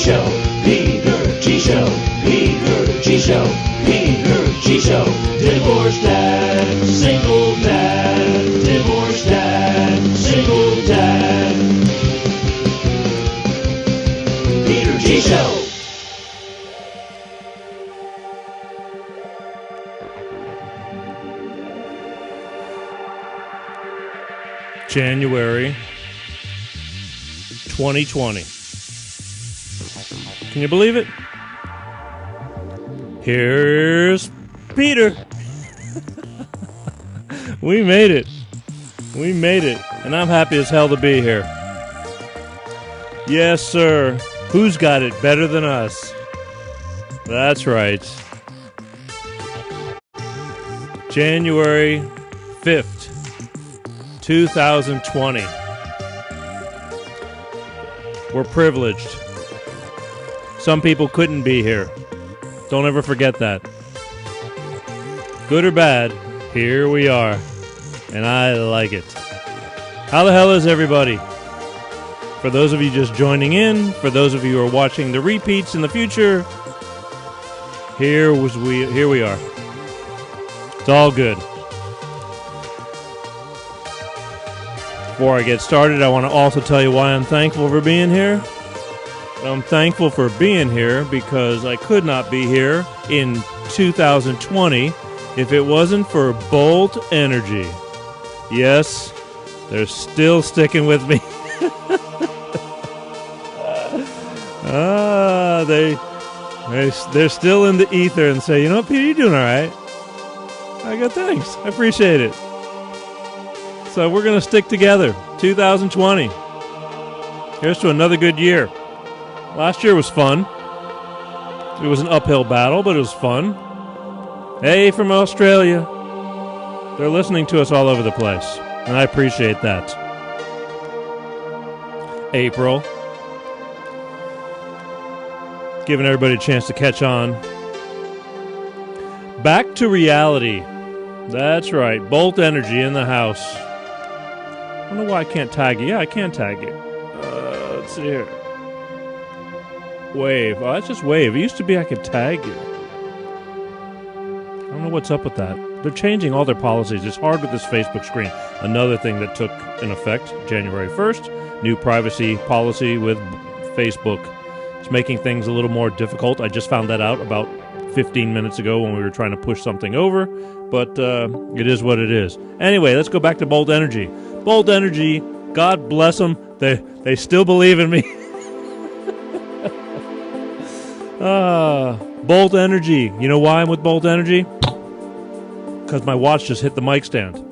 Show, Peter G Show, Peter G Show, Peter G Show. Divorced dad, single dad, divorced dad, single dad. Peter G Show. January 2020. Can you believe it? Here's Peter. We made it. We made it. And I'm happy as hell to be here. Yes, sir. Who's got it better than us? That's right. January 5th, 2020. We're privileged. Some people couldn't be here. Don't ever forget that. Good or bad, here we are. And I like it. How the hell is everybody? For those of you just joining in, for those of you who are watching the repeats in the future, here we are. It's all good. Before I get started, I want to also tell you why I'm thankful for being here. I'm thankful for being here because I could not be here in 2020 if it wasn't for Bolt Energy. Yes, they're still sticking with me. They're still in the ether and say, you know what, Peter, you're doing all right. I go, thanks. I appreciate it. So we're going to stick together. 2020. Here's to another good year. Last year was fun. It was an uphill battle, but it was fun. Hey, from Australia. They're listening to us all over the place, and I appreciate that. April. Giving everybody a chance to catch on. Back to reality. That's right. Bolt Energy in the house. I don't know why I can't tag you. Yeah, I can tag you. Let's see here. Wave. Oh, that's just Wave. It used to be I could tag you. I don't know what's up with that. They're changing all their policies. It's hard with this Facebook screen. Another thing that took in effect January 1st, new privacy policy with Facebook. It's making things a little more difficult. I just found that out about 15 minutes ago when we were trying to push something over, but it is what it is. Anyway, let's go back to Bolt Energy. Bolt Energy, God bless them. They still believe in me. Bolt Energy. You know why I'm with Bolt Energy? Because my watch just hit the mic stand.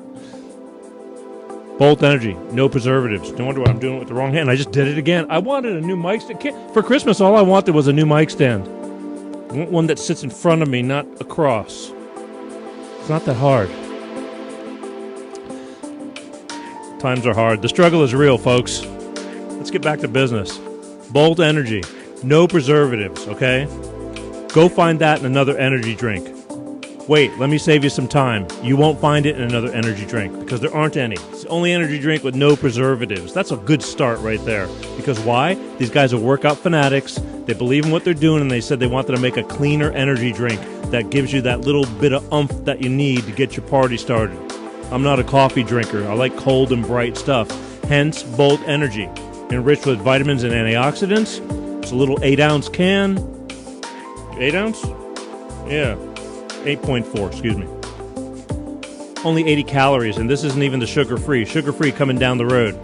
Bolt Energy, no preservatives. No wonder why I'm doing it with the wrong hand. I just did it again. I wanted a new mic stand. For Christmas, all I wanted was a new mic stand. I want one that sits in front of me, not across. It's not that hard. Times are hard. The struggle is real, folks. Let's get back to business. Bolt Energy. No preservatives, okay? Go find that in another energy drink. Wait, let me save you some time. You won't find it in another energy drink because there aren't any. It's the only energy drink with no preservatives. That's a good start right there. Because why? These guys are workout fanatics. They believe in what they're doing, and they said they wanted to make a cleaner energy drink that gives you that little bit of oomph that you need to get your party started. I'm not a coffee drinker. I like cold and bright stuff. Hence, Bolt Energy. Enriched with vitamins and antioxidants. It's a little 8-ounce can. 8 ounce? Yeah. 8.4, excuse me. Only 80 calories, and this isn't even the sugar-free. Sugar-free coming down the road.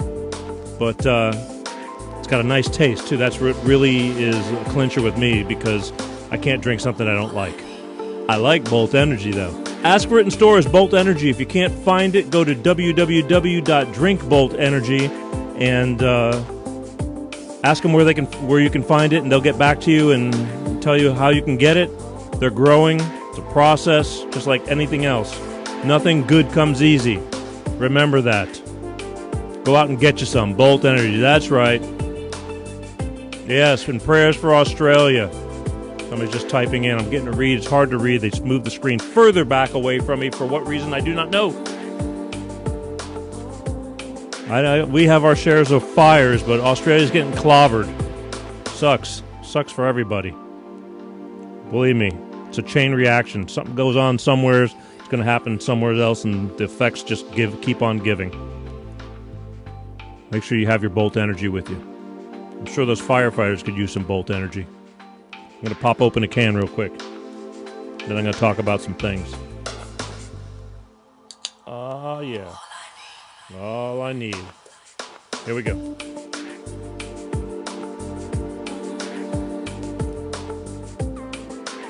But it's got a nice taste, too. That's what really is a clincher with me because I can't drink something I don't like. I like Bolt Energy, though. Ask for it in stores, Bolt Energy. If you can't find it, go to www.drinkboltenergy and ask them where you can find it, and they'll get back to you and tell you how you can get it. They're growing. It's a process, just like anything else. Nothing good comes easy. Remember that. Go out and get you some. Bolt Energy. That's right. Yes, and prayers for Australia. Somebody's just typing in. I'm getting to read. It's hard to read. They just moved the screen further back away from me. For what reason, I do not know. We have our shares of fires, but Australia's getting clobbered. Sucks. Sucks for everybody. Believe me, it's a chain reaction. Something goes on somewhere, it's going to happen somewhere else, and the effects just keep on giving. Make sure you have your Bolt Energy with you. I'm sure those firefighters could use some Bolt Energy. I'm going to pop open a can real quick. Then I'm going to talk about some things. Oh, yeah. All I need. Here we go.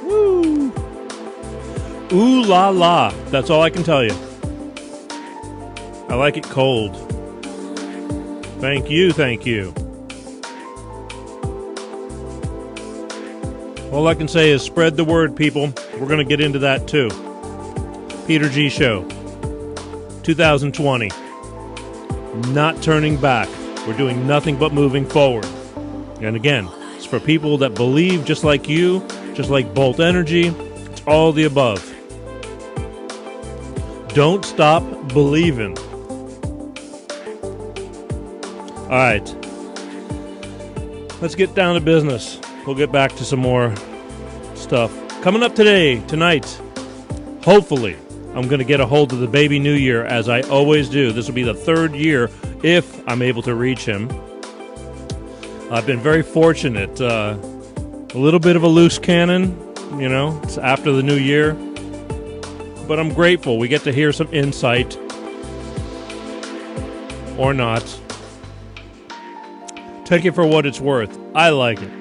Woo! Ooh la la. That's all I can tell you. I like it cold. Thank you, thank you. All I can say is spread the word, people. We're going to get into that too. Peter G. Show. 2020. Not turning back. We're doing nothing but moving forward. And again, it's for people that believe just like you, just like Bolt Energy. It's all the above. Don't stop believing. All right. Let's get down to business. We'll get back to some more stuff. Coming up tonight, hopefully, I'm going to get a hold of the baby New Year, as I always do. This will be the third year if I'm able to reach him. I've been very fortunate. A little bit of a loose cannon, it's after the new year. But I'm grateful. We get to hear some insight. Or not. Take it for what it's worth. I like it.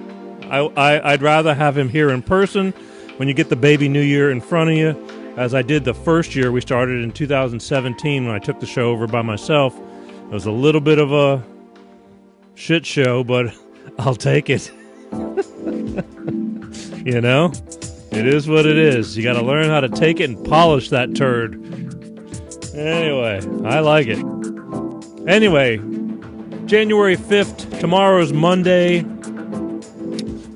I'd rather have him here in person when you get the baby New Year in front of you, as I did the first year. We started in 2017 when I took the show over by myself. It was a little bit of a shit show, but I'll take it. It is what it is. You got to learn how to take it and polish that turd. Anyway, I like it. Anyway, January 5th, tomorrow's Monday.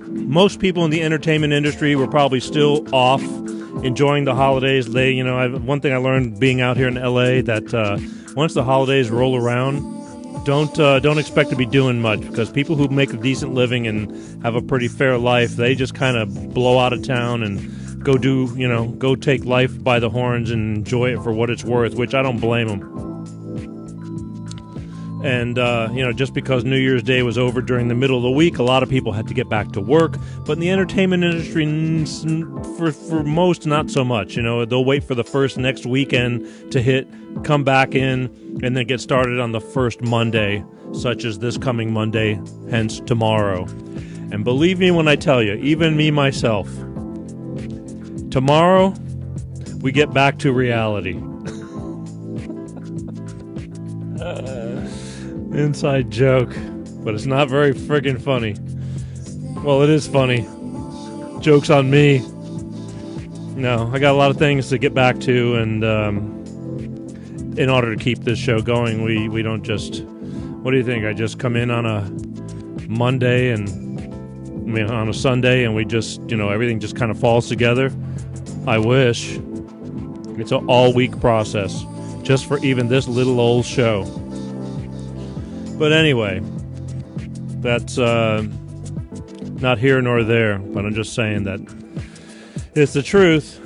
Most people in the entertainment industry were probably still off, enjoying the holidays. One thing I learned being out here in LA, that once the holidays roll around, don't expect to be doing much, because people who make a decent living and have a pretty fair life, they just kind of blow out of town and go take life by the horns and enjoy it for what it's worth, which I don't blame them. And, just because New Year's Day was over during the middle of the week, a lot of people had to get back to work. But in the entertainment industry, for most, not so much. They'll wait for the next weekend to hit, come back in, and then get started on the first Monday, such as this coming Monday, hence tomorrow. And believe me when I tell you, even me myself, tomorrow, we get back to reality. Inside joke, but it's not very friggin' funny. Well, it is funny. Joke's on me. No, I got a lot of things to get back to, and in order to keep this show going, we don't just... What do you think? I just come in on a Monday on a Sunday, and we just, everything just kind of falls together? I wish. It's an all-week process, just for even this little old show. But anyway, that's not here nor there, but I'm just saying that it's the truth.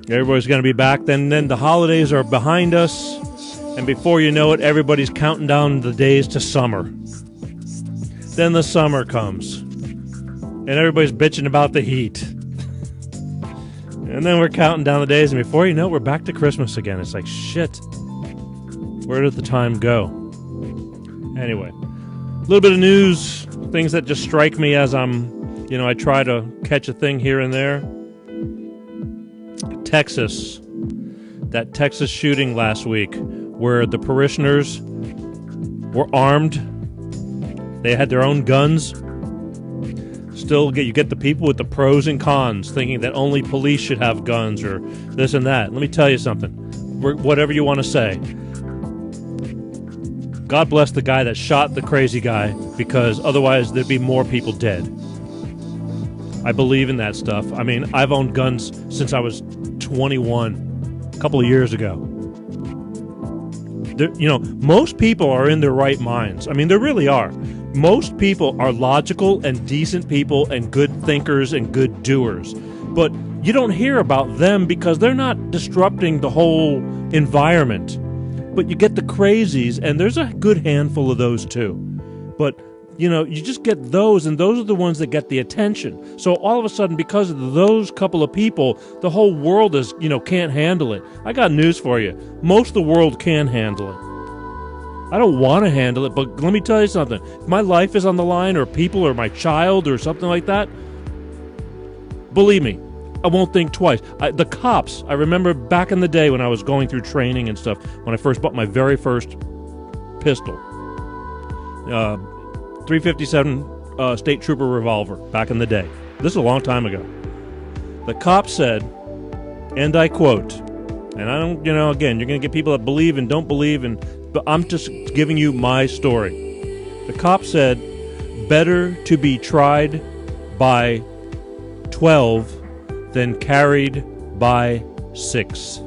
Everybody's going to be back. Then the holidays are behind us, and before you know it, everybody's counting down the days to summer. Then the summer comes, and everybody's bitching about the heat. And then we're counting down the days, and before you know it, we're back to Christmas again. It's like, shit, where did the time go? Anyway, a little bit of news, things that just strike me as I try to catch a thing here and there. Texas, that Texas shooting last week where the parishioners were armed. They had their own guns. Still, you get the people with the pros and cons thinking that only police should have guns or this and that. Let me tell you something. Whatever you want to say. God bless the guy that shot the crazy guy, because otherwise there'd be more people dead. I believe in that stuff. I mean, I've owned guns since I was 21, a couple of years ago. Most people are in their right minds. I mean, there really are. Most people are logical and decent people and good thinkers and good doers. But you don't hear about them because they're not disrupting the whole environment. But you get the crazies, and there's a good handful of those too. But, you just get those, and those are the ones that get the attention. So all of a sudden, because of those couple of people, the whole world is, can't handle it. I got news for you. Most of the world can handle it. I don't want to handle it, but let me tell you something. If my life is on the line, or people, or my child, or something like that, believe me, I won't think twice. The cops, I remember back in the day when I was going through training and stuff, when I first bought my very first pistol, 357 State Trooper revolver, back in the day. This is a long time ago. The cop said, and I quote, and I don't, again, you're going to get people that believe and don't believe, but I'm just giving you my story. The cop said, better to be tried by 12 than carried by 6.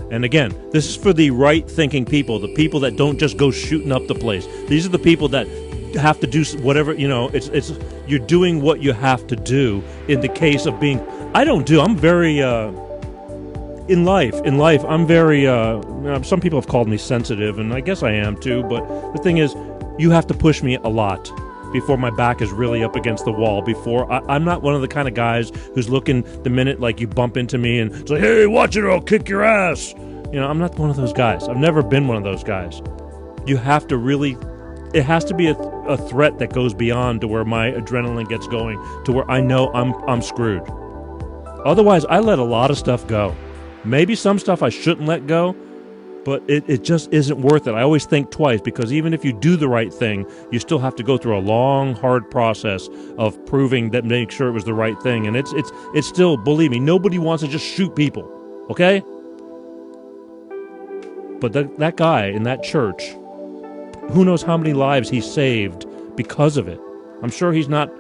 And again, this is for the right-thinking people, the people that don't just go shooting up the place. These are the people that have to do whatever, it's you're doing what you have to do in the case of being. I'm very in life, I'm very, some people have called me sensitive, and I guess I am too, but the thing is, you have to push me a lot before my back is really up against the wall, I'm not one of the kind of guys who's looking the minute like you bump into me and say, hey, watch it or I'll kick your ass. I'm not one of those guys. I've never been one of those guys. You have to really, it has to be a threat that goes beyond to where my adrenaline gets going, to where I know I'm screwed. Otherwise, I let a lot of stuff go. Maybe some stuff I shouldn't let go, but it just isn't worth it. I always think twice, because even if you do the right thing, you still have to go through a long, hard process of proving that, make sure it was the right thing. And it's still, believe me, nobody wants to just shoot people, okay? But that guy in that church, who knows how many lives he saved because of it. I'm sure he's not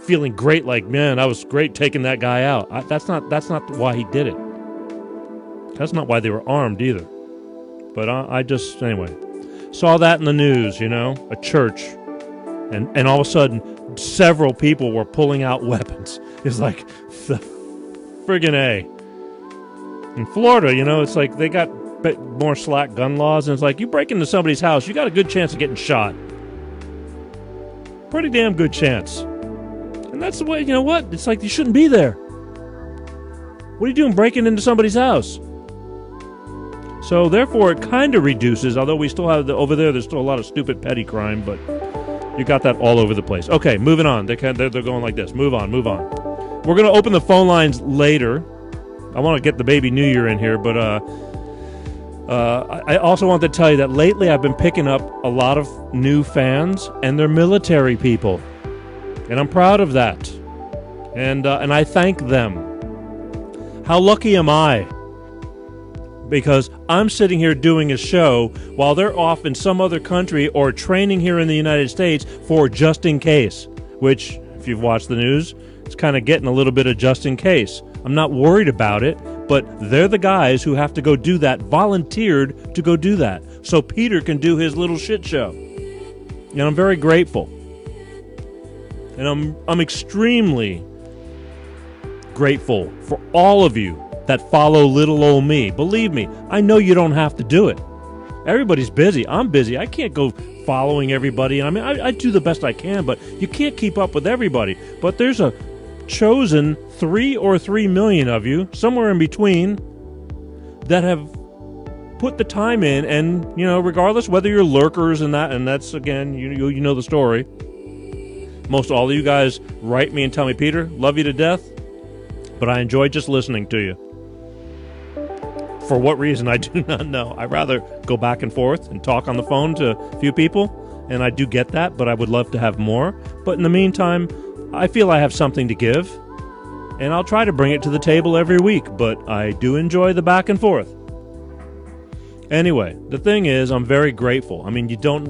feeling great like, man, I was great taking that guy out. That's not why he did it. That's not why they were armed either. But I just, anyway, saw that in the news, a church. And all of a sudden, several people were pulling out weapons. It's like, the friggin' A. In Florida, it's like they got more slack gun laws, and it's like, you break into somebody's house, you got a good chance of getting shot. Pretty damn good chance. And that's the way, what? It's like, you shouldn't be there. What are you doing breaking into somebody's house? So therefore, it kind of reduces, although we still have, over there's still a lot of stupid petty crime, but you got that all over the place. Okay, moving on. They're going like this. Move on. We're going to open the phone lines later. I want to get the baby New Year in here, but I also want to tell you that lately I've been picking up a lot of new fans, and they're military people. And I'm proud of that. And I thank them. How lucky am I? Because I'm sitting here doing a show while they're off in some other country or training here in the United States for just in case, which, if you've watched the news, it's kind of getting a little bit of just in case. I'm not worried about it, but they're the guys who have to go do that, volunteered to go do that, so Peter can do his little shit show. And I'm very grateful. And I'm extremely grateful for all of you that follow little old me. Believe me, I know you don't have to do it. Everybody's busy. I'm busy. I can't go following everybody. I mean, I do the best I can, but you can't keep up with everybody. But there's a chosen 3 or 3 million of you, somewhere in between, that have put the time in, and, regardless whether you're lurkers and that's, again, you know the story. Most all of you guys write me and tell me, Peter, love you to death, but I enjoy just listening to you. For what reason, I do not know. I'd rather go back and forth and talk on the phone to a few people, and I do get that, but I would love to have more. But in the meantime, I feel I have something to give, and I'll try to bring it to the table every week, but I do enjoy the back and forth. Anyway, the thing is, I'm very grateful. I mean, you don't,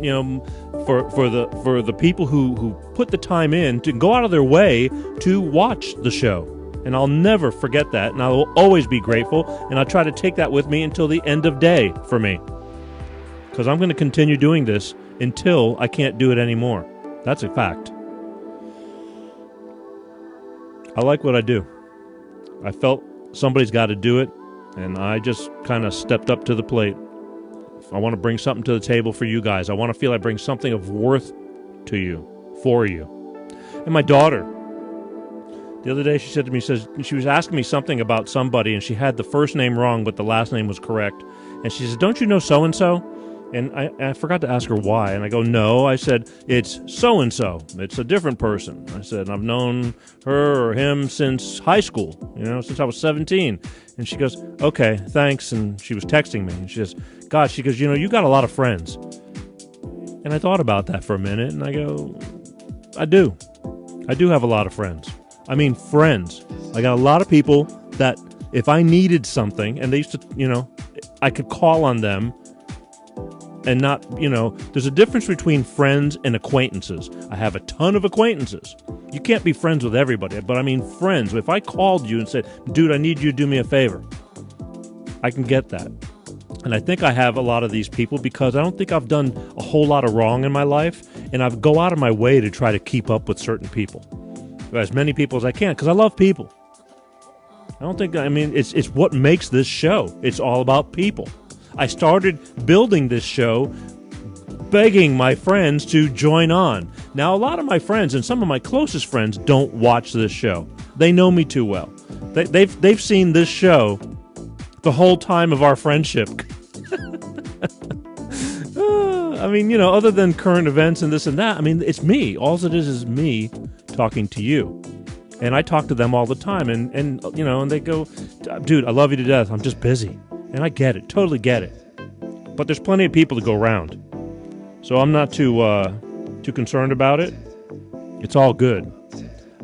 for the people who put the time in to go out of their way to watch the show. And I'll never forget that, and I will always be grateful, and I'll try to take that with me until the end of day for me. because I'm going to continue doing this until I can't do it anymore. That's a fact. I like what I do. I felt somebody's got to do it, and I just kind of stepped up to the plate. I want to bring something to the table for you guys. I want to feel I bring something of worth to you, for you. And my daughter, the other day she said to me, she was asking me something about somebody, and she had the first name wrong, but the last name was correct. And she said, "Don't you know so-and-so?" And I forgot to ask her why. And I go, "No." I said, "It's so-and-so. It's a different person." I said, "I've known her or him since high school, since I was 17. And she goes, "Okay, thanks." And she was texting me. And she says, "God," she goes, "you got a lot of friends." And I thought about that for a minute. And I go, I do. I do have a lot of friends. I mean, friends. I got a lot of people that if I needed something, and they used to, I could call on them. And not, there's a difference between friends and acquaintances. I have a ton of acquaintances. You can't be friends with everybody, but I mean friends. If I called you and said, "Dude, I need you to do me a favor," I can get that. And I think I have a lot of these people because I don't think I've done a whole lot of wrong in my life, and I go out of my way to try to keep up with certain people, as many people as I can, because I love people. It's what makes this show. It's all about people. I started building this show begging my friends to join on. Now, a lot of my friends and some of my closest friends don't watch this show. They know me too well. They've seen this show the whole time of our friendship. Other than current events and this and that, it's me. All it is me talking to you. And I talk to them all the time. And they go, "Dude, I love you to death. I'm just busy." And I get it, totally get it. But there's plenty of people to go around. So I'm not too concerned about it. It's all good.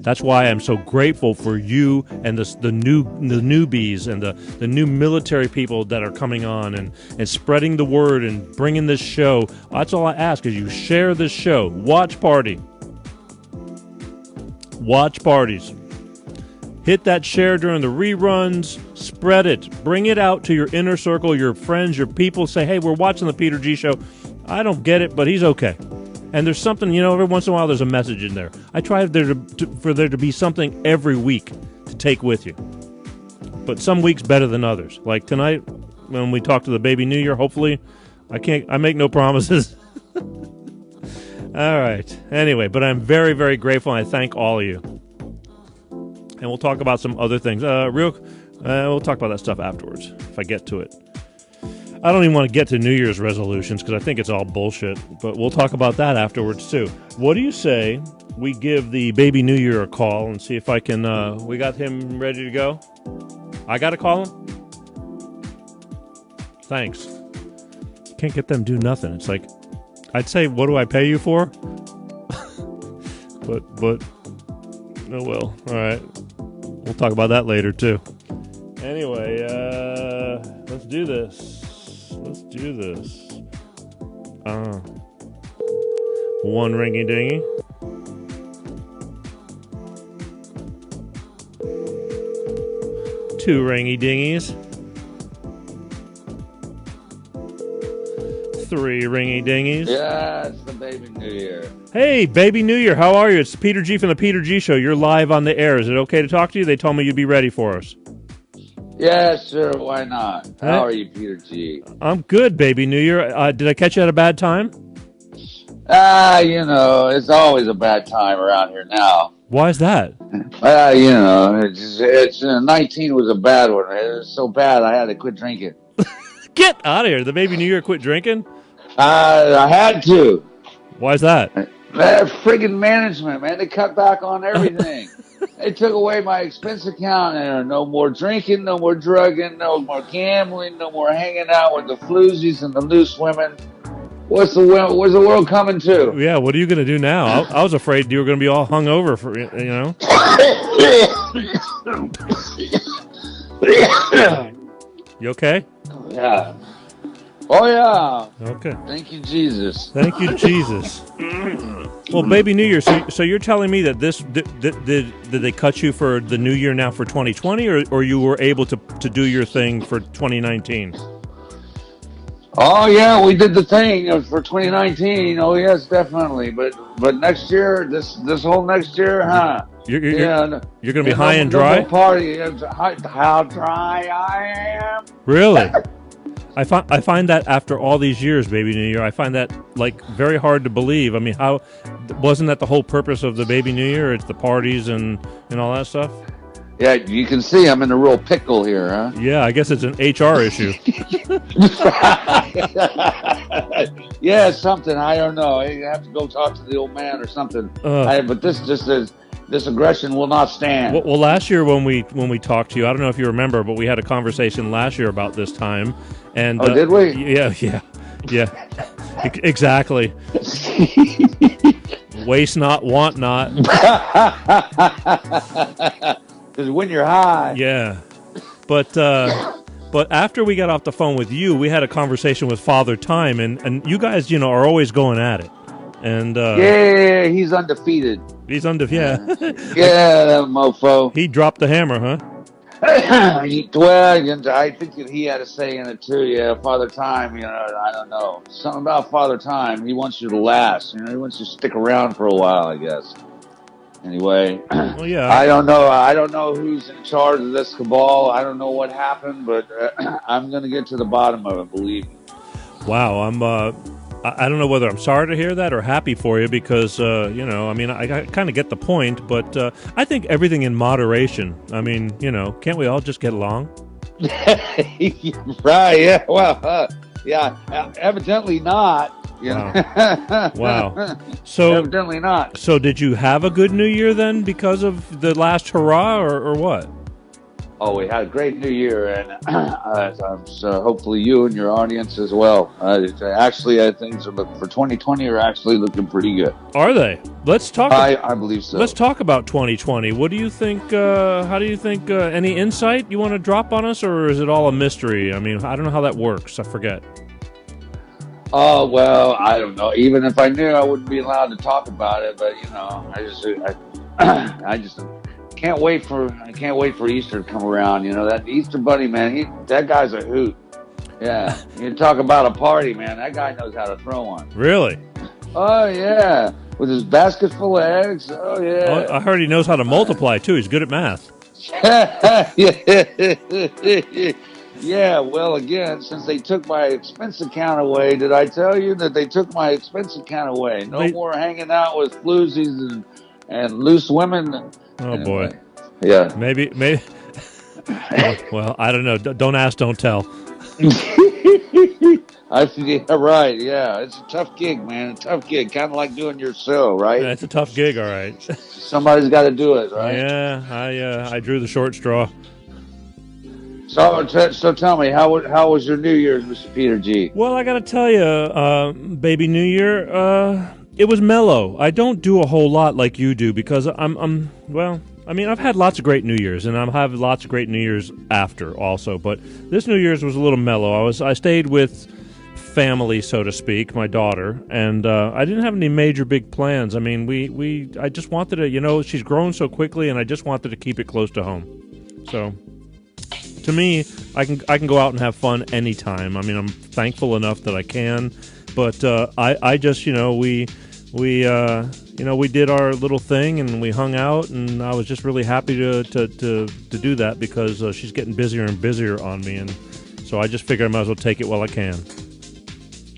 That's why I'm so grateful for you and the newbies and the new military people that are coming on and spreading the word and bringing this show. That's all I ask is you share this show. Watch parties. Hit that share during the reruns. Spread it. Bring it out to your inner circle, your friends, your people. Say, "Hey, we're watching the Peter G Show. I don't get it, but he's okay." And there's something, every once in a while there's a message in there. I try for there to be something every week to take with you. But some weeks better than others. Like tonight, when we talk to the baby New Year, hopefully, I make no promises. All right. Anyway, but I'm very, very grateful, and I thank all of you. And we'll talk about some other things. We'll talk about that stuff afterwards, if I get to it. I don't even want to get to New Year's resolutions, because I think it's all bullshit. But we'll talk about that afterwards, too. What do you say we give the baby New Year a call and see if I can... we got him ready to go? I got to call him? Thanks. Can't get them to do nothing. It's like, I'd say, what do I pay you for? but... Oh, well. All right. We'll talk about that later, too. Anyway, let's do this. One ringy-dingy. Two ringy-dingies. Three ringy-dingies. Yeah, it's the baby New Year. Hey, baby New Year, how are you? It's Peter G from the Peter G Show. You're live on the air. Is it okay to talk to you? They told me you'd be ready for us. Yeah, sure. Why not? How are you, Peter G? I'm good, baby New Year. Did I catch you at a bad time? It's always a bad time around here now. Why is that? It's 19 was a bad one. It was so bad I had to quit drinking. Get out of here. The baby New Year quit drinking? I had to. Why is that? That friggin' management, man. They cut back on everything. They took away my expense account, and no more drinking, no more drugging, no more gambling, no more hanging out with the floozies and the loose women. Where's the world coming to? Yeah, what are you going to do now? I was afraid you were going to be all hungover for, You okay? Yeah. Oh, yeah. Okay. Thank you, Jesus. Thank you, Jesus. Well, baby New Year, so you're telling me that this, did they cut you for the New Year now for 2020, or you were able to do your thing for 2019? Oh yeah, we did the thing for 2019. Oh yes, definitely. But next year, this whole next year, You- huh? You're Yeah, you're going to be yeah, high no, and no more dry. party. How dry I am. Really? I find that after all these years, Baby New Year, I find that like very hard to believe. I mean, how wasn't that the whole purpose of the Baby New Year? It's the parties and all that stuff. Yeah, you can see I'm in a real pickle here, huh? Yeah, I guess it's an HR issue. Yeah, something. I don't know. You have to go talk to the old man or something. Uh, But this aggression will not stand. well, last year when we talked to you, I don't know if you remember, but we had a conversation last year about this time, and Oh, did we? yeah, exactly. Waste not, want not. Because when you're high, Yeah, but after we got off the phone with you, we had a conversation with Father Time, and you guys, are always going at it, and yeah, he's undefeated. he's under. Yeah, Yeah, that mofo. he dropped the hammer, huh? Well, I think that he had a say in it too. Yeah, Father Time. I don't know, something about Father Time. He wants you to last. He wants you to stick around for a while, I guess. Anyway, Well, yeah. I don't know. I don't know who's in charge of this cabal. I don't know what happened, but I'm gonna get to the bottom of it. Believe me. Wow, I don't know whether I'm sorry to hear that or happy for you because, I mean, I kind of get the point, but I think everything in moderation. I mean, can't we all just get along? Right? Yeah. Well, yeah. Evidently not. Wow. So, Evidently not. so did you have a good New Year then because of the last hurrah or what? Oh, we had a great New Year, and so hopefully you and your audience as well. Actually, I think for 2020 are actually looking pretty good. Are they? Let's talk. I believe so. Let's talk about 2020. What do you think? How do you think? Any insight you want to drop on us, or is it all a mystery? I mean, I don't know how that works. I forget. Oh well, I don't know. Even if I knew, I wouldn't be allowed to talk about it. But I just can't wait for Easter to come around. That Easter Bunny, man, that guy's a hoot. Yeah, you talk about a party, man. That guy knows how to throw one. Really? Oh yeah, with his basket full of eggs. Oh Oh, yeah. I heard he knows how to multiply too. He's good at math. Yeah, well, again, since they took my expense account away, did I tell you that they took my expense account away? No Wait. more hanging out with floozies and loose women. Oh boy. Anyway, yeah. Maybe. Well, I don't know. Don't ask, don't tell. Yeah, right. Yeah, it's a tough gig, man. A tough gig, kind of like doing your show, right? It's a tough gig, all right. Somebody's got to do it, right? Yeah, I drew the short straw. So tell me, how was your New Year's, Mr. Peter G? Well, I got to tell you, Baby New Year, it was mellow. I don't do a whole lot like you do because well, I mean, I've had lots of great New Year's, and I've had lots of great New Year's after also. But this New Year's was a little mellow. I stayed with family, so to speak, my daughter, and I didn't have any major big plans. I mean, I just wanted to, she's grown so quickly, and I just wanted to keep it close to home. So, to me, I can go out and have fun anytime. I mean, I'm thankful enough that I can, but I just, we did our little thing and we hung out, and I was just really happy to do that because she's getting busier and busier on me, and so I just figured I might as well take it while I can.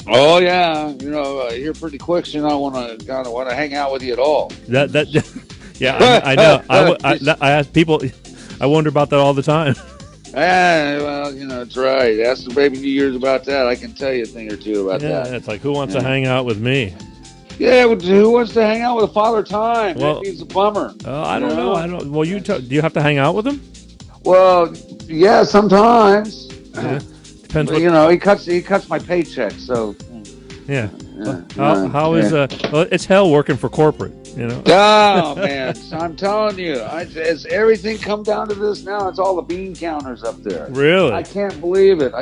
Oh yeah, you're pretty quick, so I don't want to hang out with you at all. That yeah, I know. I ask people. I wonder about that all the time. Yeah, well, it's right. Ask the Baby New Year's about that. I can tell you a thing or two about Yeah, that. it's like, who wants to hang out with me? Yeah, who wants to hang out with Father Time? Well, Maybe he's a bummer. I don't know. I don't. Well, do you have to hang out with him? Well, yeah, sometimes. Yeah. Depends. But, he cuts my paycheck, so. Yeah. Yeah, How is well, it's hell working for corporate. Oh man, I'm telling you, as everything come down to this now, it's all the bean counters up there. Really? I can't believe it.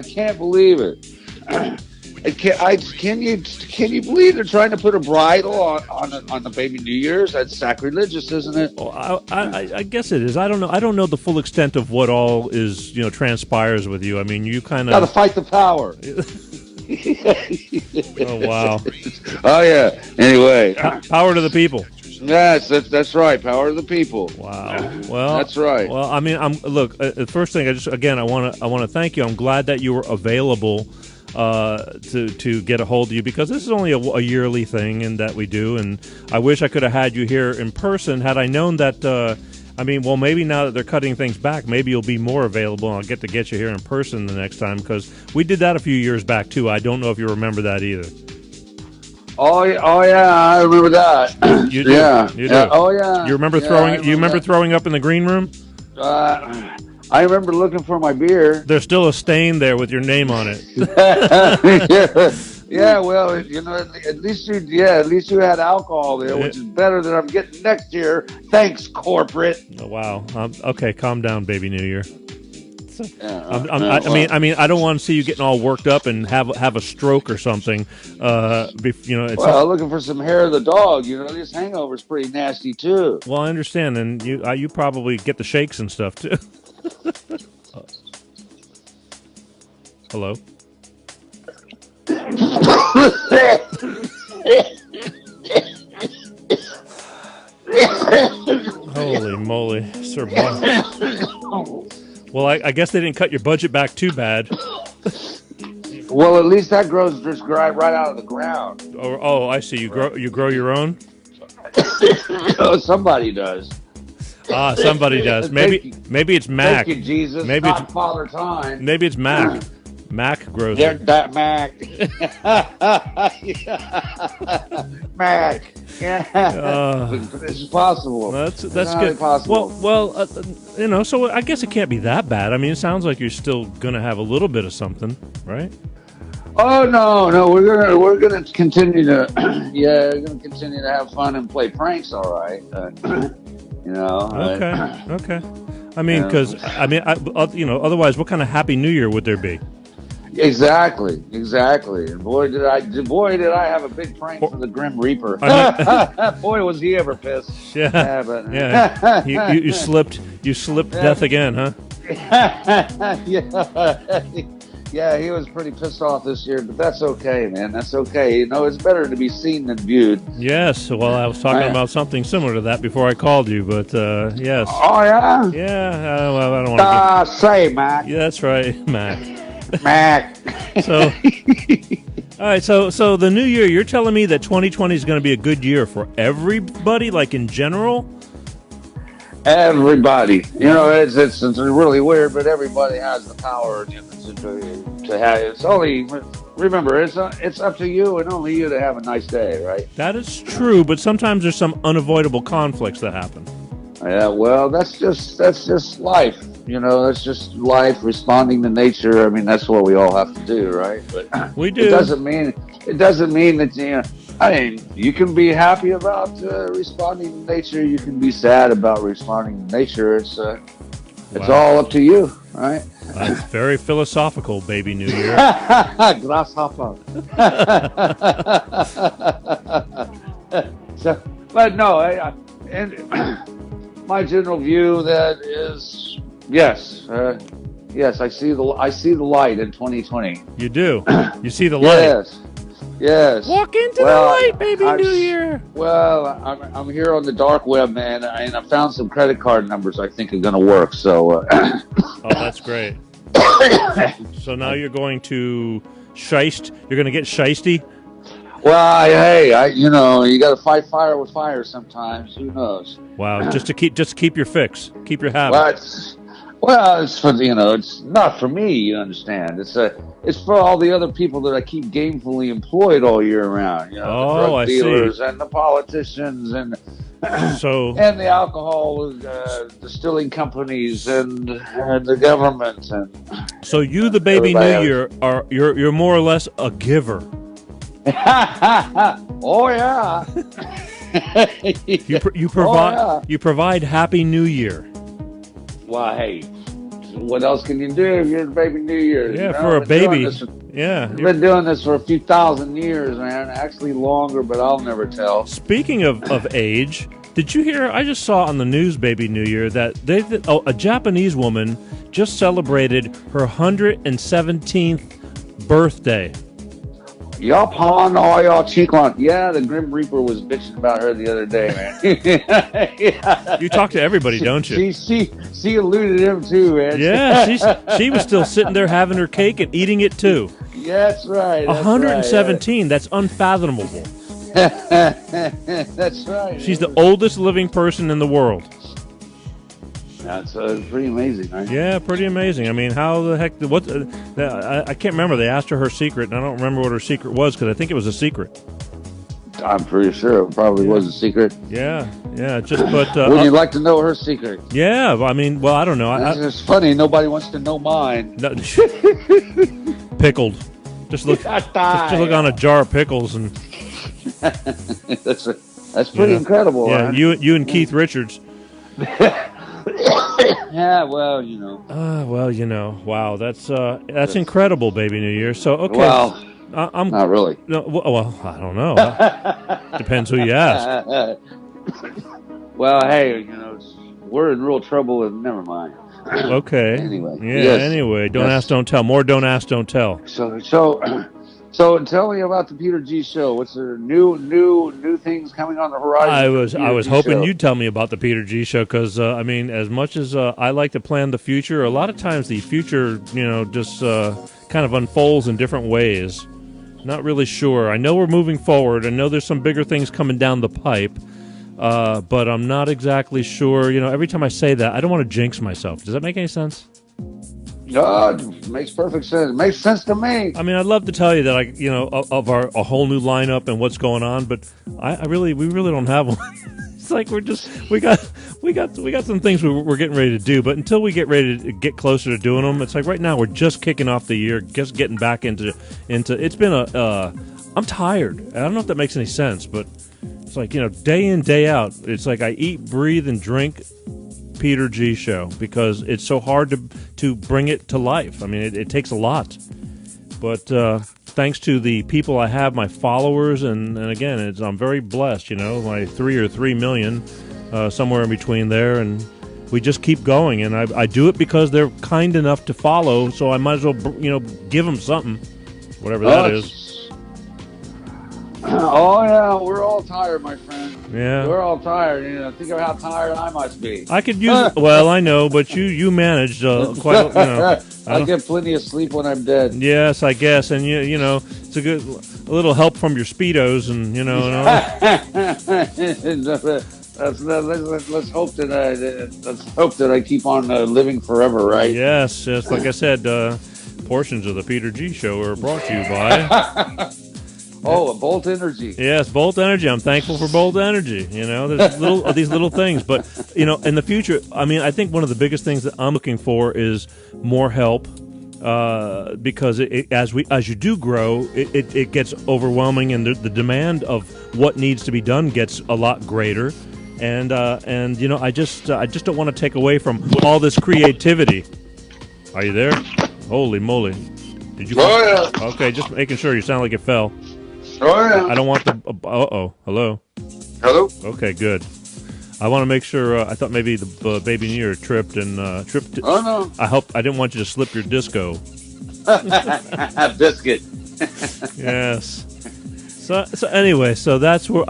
Can you believe they're trying to put a bridle on the Baby New Year's? That's sacrilegious, isn't it? Well, I guess it is. I don't know. I don't know the full extent of what all is transpires with you. I mean, you kind Got to of fight the power. Oh wow! Oh yeah. Anyway, Power to the people. yes, that's right. Power of the people. Wow. Well, That's right. Well, I mean, I'm look. The first thing, I want to thank you. I'm glad that you were available to get a hold of you, because this is only a yearly thing and that we do, and I wish I could have had you here in person. Had I known that, I mean, well, maybe now that they're cutting things back, maybe you'll be more available, and I'll get you here in person the next time, because we did that a few years back too. I don't know if you remember that either. Oh yeah, I remember that. You do. Yeah. You do. Yeah. Oh yeah. You remember Yeah, I throwing? You remember that. throwing up in the green room? I remember looking for my beer. There's still a stain there with your name on it. Yeah, well, at least you had alcohol there, which is better than I'm getting next year. Thanks, corporate. Oh, wow. Okay, calm down, baby New Year. Yeah, I mean, I don't want to see you getting all worked up and have a stroke or something. Well, looking for some hair of the dog. This hangover's pretty nasty too. Well, I understand, and you probably get the shakes and stuff too. Hello. Holy moly, Sir Bob. Well, I guess they didn't cut your budget back too bad. Well, at least that grows just right out of the ground. Oh, I see. You grow your own. Oh, somebody does. Ah, somebody does. Maybe it's Mac. Thank you, Jesus. Maybe Not Father Time. Maybe it's Mac. Mac grows They're it. that Mac. Mac. Yeah. It's possible. That's It's good. Possible. Well, so I guess it can't be that bad. I mean, it sounds like you're still gonna have a little bit of something, right? Oh no, we're gonna continue to we're gonna continue to have fun and play pranks. All right. Okay. I mean, because otherwise, what kind of Happy New Year would there be? Exactly. And boy, did I have a big prank for the Grim Reaper. Boy, was he ever pissed. Yeah. But You slipped death again, huh? Yeah, he was pretty pissed off this year, but that's okay, man. That's okay. It's better to be seen than viewed. Yes. Well, I was talking about something similar to that before I called you, but yes. Oh yeah. Yeah. Well, I don't want to. Say, Mac. Yeah, that's right, Mac. Mac. So, all right. So the new year, you're telling me that 2020 is going to be a good year for everybody, like in general? Everybody. It's really weird, but everybody has the power to have. It's only, remember, it's up to you and only you to have a nice day, right? That is true, but sometimes there's some unavoidable conflicts that happen. Yeah, well, that's just life. That's just life, responding to nature. I mean, that's what we all have to do, right? But we do. It doesn't mean that you can be happy about responding to nature. You can be sad about responding to nature. It's all up to you, right? That's very philosophical, baby New Year. Grasshopper. But no, and my general view that is yes, I see the light in 2020. You do. You see the light. Yes. Walk into the light, baby New Year. Well, I'm here on the dark web, man, and I found some credit card numbers I think are going to work. So. Oh, that's great. So now you're going to You're going to get shisty. Well, hey, you got to fight fire with fire sometimes. Who knows? Wow, just to keep your fix, keep your habit. Well, it's for it's not for me. You understand? It's for all the other people that I keep gainfully employed all year round. The drug dealers and the politicians and and the alcohol distilling companies and the government and. So you, the baby New Year, you're more or less a giver. Oh yeah. You provide Happy New Year. Well, hey, what else can you do if you're the baby New Year? Yeah, for a baby. Yeah. You've been doing this for a few thousand years, man. Actually longer, but I'll never tell. Speaking of age, did you hear? I just saw on the news, baby New Year, that a Japanese woman just celebrated her 117th birthday. Y'all pawn all y'all cheek on. Yeah, the Grim Reaper was bitching about her the other day, man. Yeah. You talk to everybody, don't you? She eluded him too, man. Yeah, she was still sitting there having her cake and eating it too. Yeah, that's right. That's 117. That's unfathomable. That's right. She's the oldest living person in the world. That's pretty amazing, right? Yeah, pretty amazing. I mean, how the heck? I can't remember. They asked her secret, and I don't remember what her secret was because I think it was a secret. I'm pretty sure it probably was a secret. Yeah. Just but. Would you like to know her secret? Yeah, I mean, well, I don't know. It's funny. Nobody wants to know mine. No, pickled. Just look on a jar of pickles and. That's pretty incredible. Yeah, huh? you and Keith Richards. Yeah, well, you know. Wow, that's incredible, Baby New Year. So okay, well, I'm not really. no, well, I don't know. Depends who you ask. Well, hey, you know, we're in real trouble, and never mind. Okay. Anyway. Yeah. Yes. Anyway, don't ask, don't tell. More don't ask, don't tell. So tell me about the Peter G Show. What's the new things coming on the horizon? I was hoping you'd tell me about the Peter G Show because I mean, as much as I like to plan the future, a lot of times the future, just kind of unfolds in different ways. Not really sure. I know we're moving forward. I know there's some bigger things coming down the pipe, but I'm not exactly sure. Every time I say that, I don't want to jinx myself. Does that make any sense? God, makes perfect sense. It makes sense to me. I mean, I'd love to tell you that of a whole new lineup and what's going on, but we really don't have one. It's like we got some things we're getting ready to do, but until we get ready to get closer to doing them, it's like right now we're just kicking off the year, just getting back into. It's been I'm tired. I don't know if that makes any sense, but it's like day in, day out. It's like I eat, breathe, and drink Peter G Show because it's so hard to bring it to life. I mean, it takes a lot, but thanks to the people I have, my followers, and again, I'm very blessed. My 3 million, somewhere in between there, and we just keep going. And I do it because they're kind enough to follow, so I might as well give them something, whatever that is. Oh yeah, we're all tired, my friend. Yeah, we're all tired. Think of how tired I must be. I could use. Well, I know, but you managed quite. I get plenty of sleep when I'm dead. Yes, I guess, and it's a little help from your Speedos, and let's hope that I keep on living forever, right? Yes. Like I said, portions of the Peter G Show are brought to you by. Oh, Bolt Energy. Yes, Bolt Energy. I'm thankful for Bolt Energy. There's these little things, but in the future, I mean, I think one of the biggest things that I'm looking for is more help, because as you do grow, it gets overwhelming, and the demand of what needs to be done gets a lot greater, and I just don't want to take away from all this creativity. Are you there? Holy moly! Did you? Oh yeah. Okay, just making sure. You sound like it fell. Oh yeah. I don't want the. Hello. Hello. Okay, good. I want to make sure. I thought maybe the Baby New Year tripped. Oh no. I didn't want you to slip your disco. Biscuit. Yes. So anyway, so that's where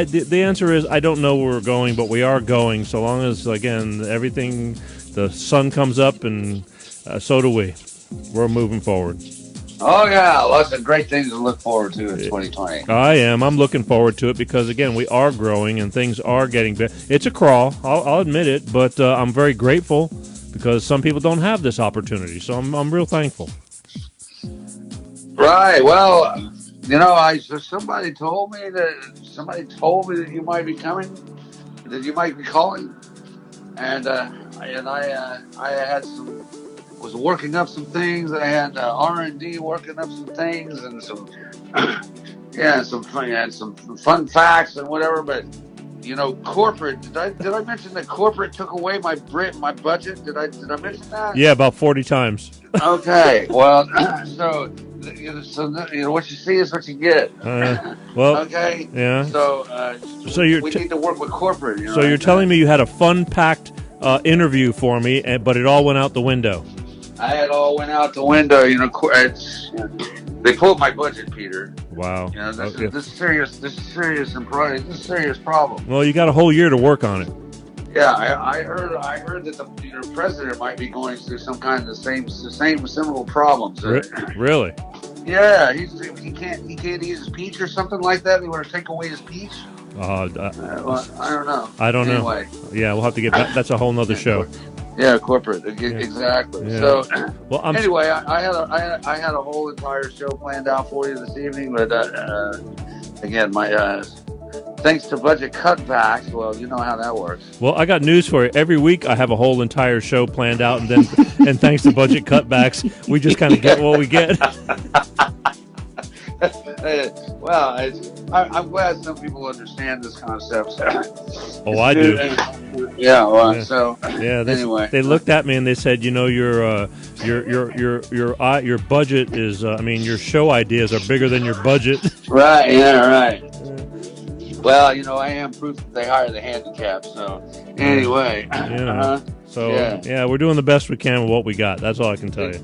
the answer is I don't know where we're going, but we are going. So long as again the sun comes up, and so do we. We're moving forward. Oh yeah, lots of great things to look forward to in 2020. I am. I'm looking forward to it because again, we are growing and things are getting better. It's a crawl, I'll admit it, but I'm very grateful because some people don't have this opportunity. So I'm real thankful. Right. Well, somebody told me that you might be coming, that you might be calling, and I had was working up some things. I had R&D working up some things and some fun facts and whatever. But corporate. Did I mention that corporate took away my budget? Did I mention that? Yeah, about 40 times. Okay. Well, so what you see is what you get. Well. Okay. Yeah. So we need to work with corporate. So you're telling me you had a fun-packed interview for me, but it all went out the window. It all went out the window. They pulled my budget, Peter. Wow. You know, this Okay. is this serious problem. Well, you got a whole year to work on it. Yeah, I heard that the president might be going through some kind of the same similar problems. Really? Yeah, he can't eat his peach or something like that. They want to take away his peach. Uh, Well, I don't know. I don't know. Anyway, Yeah, we'll have to get back. That's a whole nother show. yeah, corporate, exactly. Yeah. So Well, I'm anyway, I had a whole entire show planned out for you this evening, but again, my thanks to budget cutbacks. Well, you know how that works. Well, I got news for you. Every week I have a whole entire show planned out, and then and thanks to budget cutbacks, we just kind of get what we get. Well, I'm glad some people understand this concept. Oh, I do. Yeah. Well, Yeah. so Yeah. anyway, They looked at me and they said, you know, your budget is. I mean, your show ideas are bigger than your budget. right. Yeah. Right. Well, you know, I am proof that they hire the handicapped. So anyway, Yeah. So Yeah. we're doing the best we can with what we got. That's all I can tell you.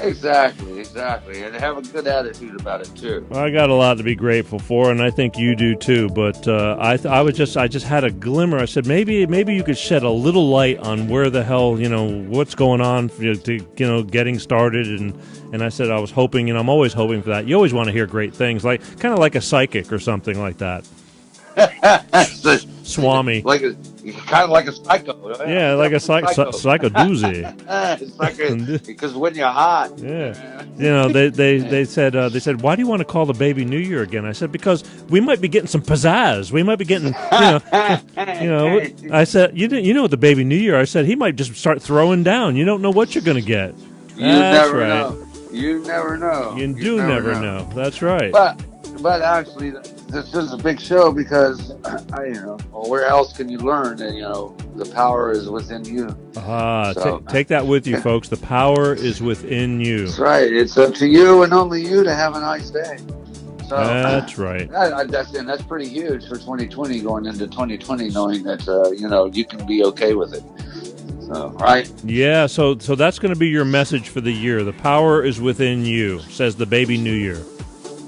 exactly, and have a good attitude about it too. I got a lot to be grateful for, and I think you do too. But I just had a glimmer. I said maybe you could shed a little light on where the hell, you know, what's going on to getting started. And I said I was hoping, and I'm always hoping for that. You always want to hear great things, like kind of like a psychic or something like that. Swami. Kind of like a psycho. Yeah, like a psycho doozy. It's like because when you're hot. Yeah, you know they said why do you want to call the baby New Year again? I said because we might be getting some pizzazz. We might be getting you know. I said you know what the baby New Year. I said he might just start throwing down. You don't know what you're going to get. You never know. You never know. You do never know. That's right. But actually, this is a big show because where else can you learn that the power is within you? Take that with you, folks. The power is within you. That's right. It's up to you and only you to have a nice day. So that's right. That's pretty huge for 2020 going into 2020, knowing that you can be okay with it. So, right? Yeah. So that's going to be your message for the year. The power is within you, says the baby New Year.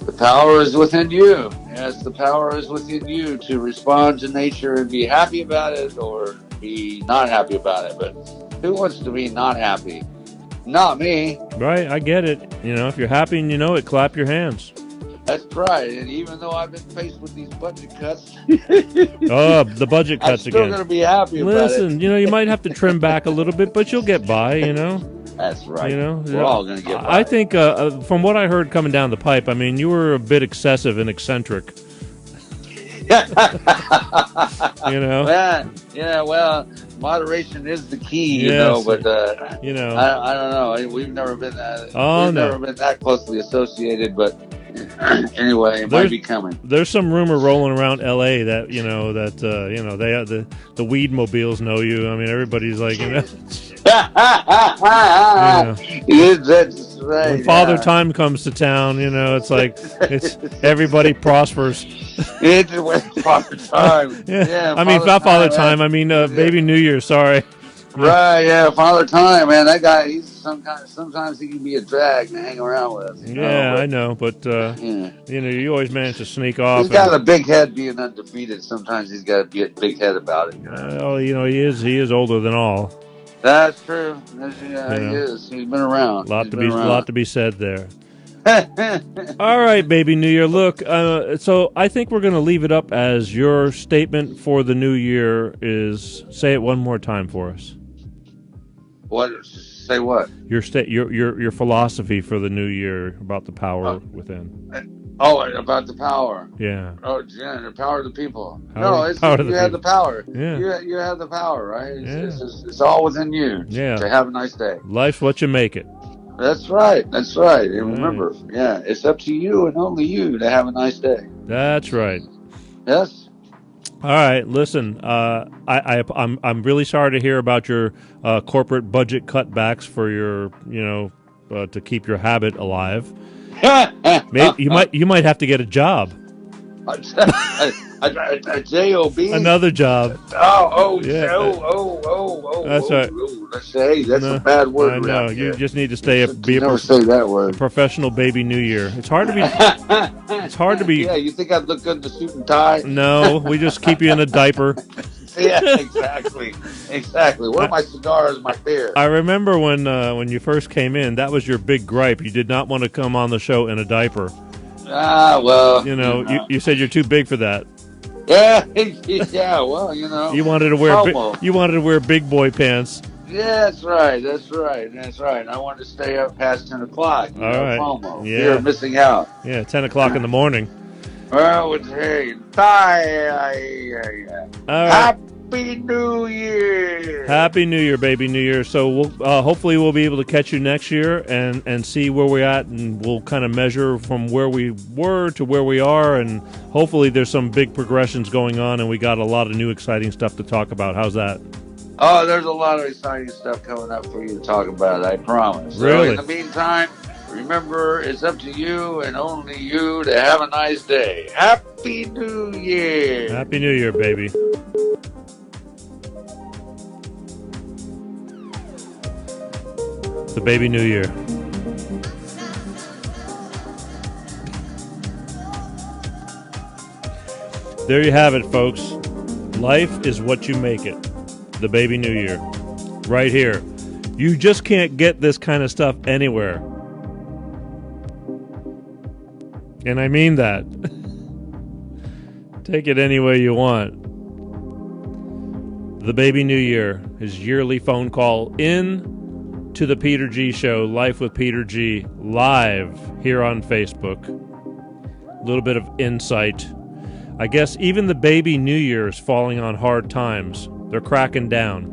The power is within you. Yes, the power is within you to respond to nature and be happy about it or be not happy about it. But who wants to be not happy? Not me. Right, I get it. If you're happy and you know it, clap your hands. That's right. And even though I've been faced with these budget cuts, the budget cuts I'm still again. going to be happy about it. Listen, you might have to trim back a little bit, but you'll get by. That's right. We're all going to get by. I think, from what I heard coming down the pipe, I mean, you were a bit excessive and eccentric. Well, moderation is the key, but I don't know. We've never been never been that closely associated, but anyway, it might be coming. There's some rumor rolling around LA that the weed mobiles know you. I mean, everybody's like, That's right. When Father Time comes to town, it's like everybody prospers. It's Father Time. I mean, not Father Time. I mean, Baby New Year. Sorry. Right. Yeah, Father Time, man. That guy. He's sometimes he can be a drag to hang around with. I know, but you always manage to sneak off. He's got a big head, being undefeated. Sometimes he's got a big head about it. He is older than all. That's true. He is. He's been around. Lot to be said there. All right, Baby New Year. Look, so I think we're going to leave it up as your statement for the new year is. Say it one more time for us. What? Say what? Your philosophy for the new year about the power within. Oh, about the power. Yeah. Oh, yeah, the power of the people. You have the power. Yeah. You have the power, right? It's all within you. Yeah. To have a nice day. Life's what you make it. That's right. And remember, it's up to you and only you to have a nice day. That's right. Yes. All right. Listen, I'm really sorry to hear about your corporate budget cutbacks for your to keep your habit alive. Maybe you might have to get a job. A J-O-B? Another job. Yeah, that's right. Let's say that's a No, bad word I know. around You here. just need to stay up, be You never say that a word. professional baby New Year. It's hard to be. It's hard to be. Yeah, you think I'd look good in the suit and tie? No, we just keep you in a diaper. Yeah, exactly. Exactly. Where are my cigars, my beer? I remember when you first came in, that was your big gripe. You did not want to come on the show in a diaper. Well, You said you're too big for that. Yeah, yeah. Well, You wanted to wear big boy pants. Yeah, that's right. That's right. That's right. I wanted to stay up past 10 o'clock. All right. FOMO. Yeah. Fear of missing out. Yeah, 10 o'clock in the morning. Well, it's hey, Happy New Year. Happy New Year, baby New Year. So hopefully we'll be able to catch you next year and see where we're at, and we'll kind of measure from where we were to where we are, and hopefully there's some big progressions going on, and we got a lot of new exciting stuff to talk about. How's that? Oh, there's a lot of exciting stuff coming up for you to talk about, I promise. Really? So in the meantime, remember, it's up to you and only you to have a nice day. Happy New Year. Happy New Year, baby. The baby New Year. There you have it, folks. Life is what you make it. The baby New Year. Right here. You just can't get this kind of stuff anywhere. And I mean that. Take it any way you want. The baby New Year. His yearly phone call in to the Peter G Show, Life with Peter G, live here on Facebook. A little bit of insight. I guess even the baby New Year is falling on hard times. They're cracking down.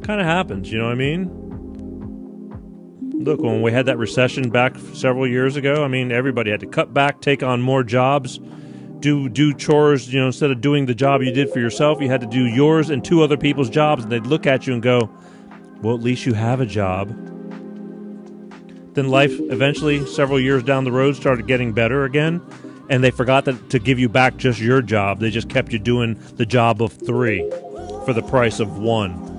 Kind of happens, you know what I mean? Look, when we had that recession back several years ago, I mean, everybody had to cut back, take on more jobs, do chores, instead of doing the job you did for yourself, you had to do yours and two other people's jobs, and they'd look at you and go, well, at least you have a job. Then life eventually, several years down the road, started getting better again, and they forgot to give you back just your job. They just kept you doing the job of 3 for the price of 1.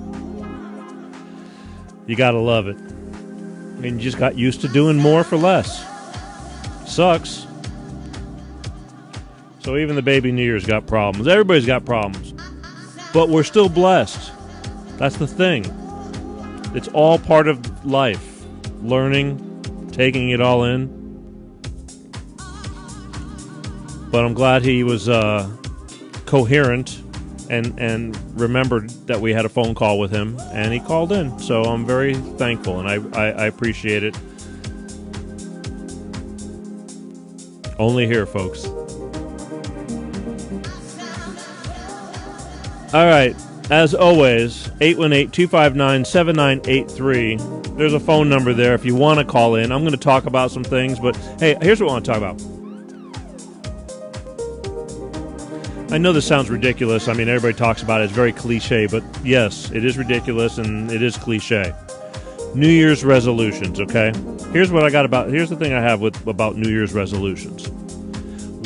You gotta love it. I mean, you just got used to doing more for less. Sucks. So even the baby New Year's got problems. Everybody's got problems. But we're still blessed. That's the thing. It's all part of life. Learning, taking it all in. But I'm glad he was coherent and remembered that we had a phone call with him, and he called in. So I'm very thankful, and I appreciate it. Only here, folks. All right. As always, 818-259-7983. There's a phone number there if you want to call in. I'm going to talk about some things, but hey, here's what I want to talk about. I know this sounds ridiculous. I mean, everybody talks about it. It's very cliche, but yes, it is ridiculous and it is cliche. New Year's resolutions, okay? Here's the thing I have about New Year's resolutions.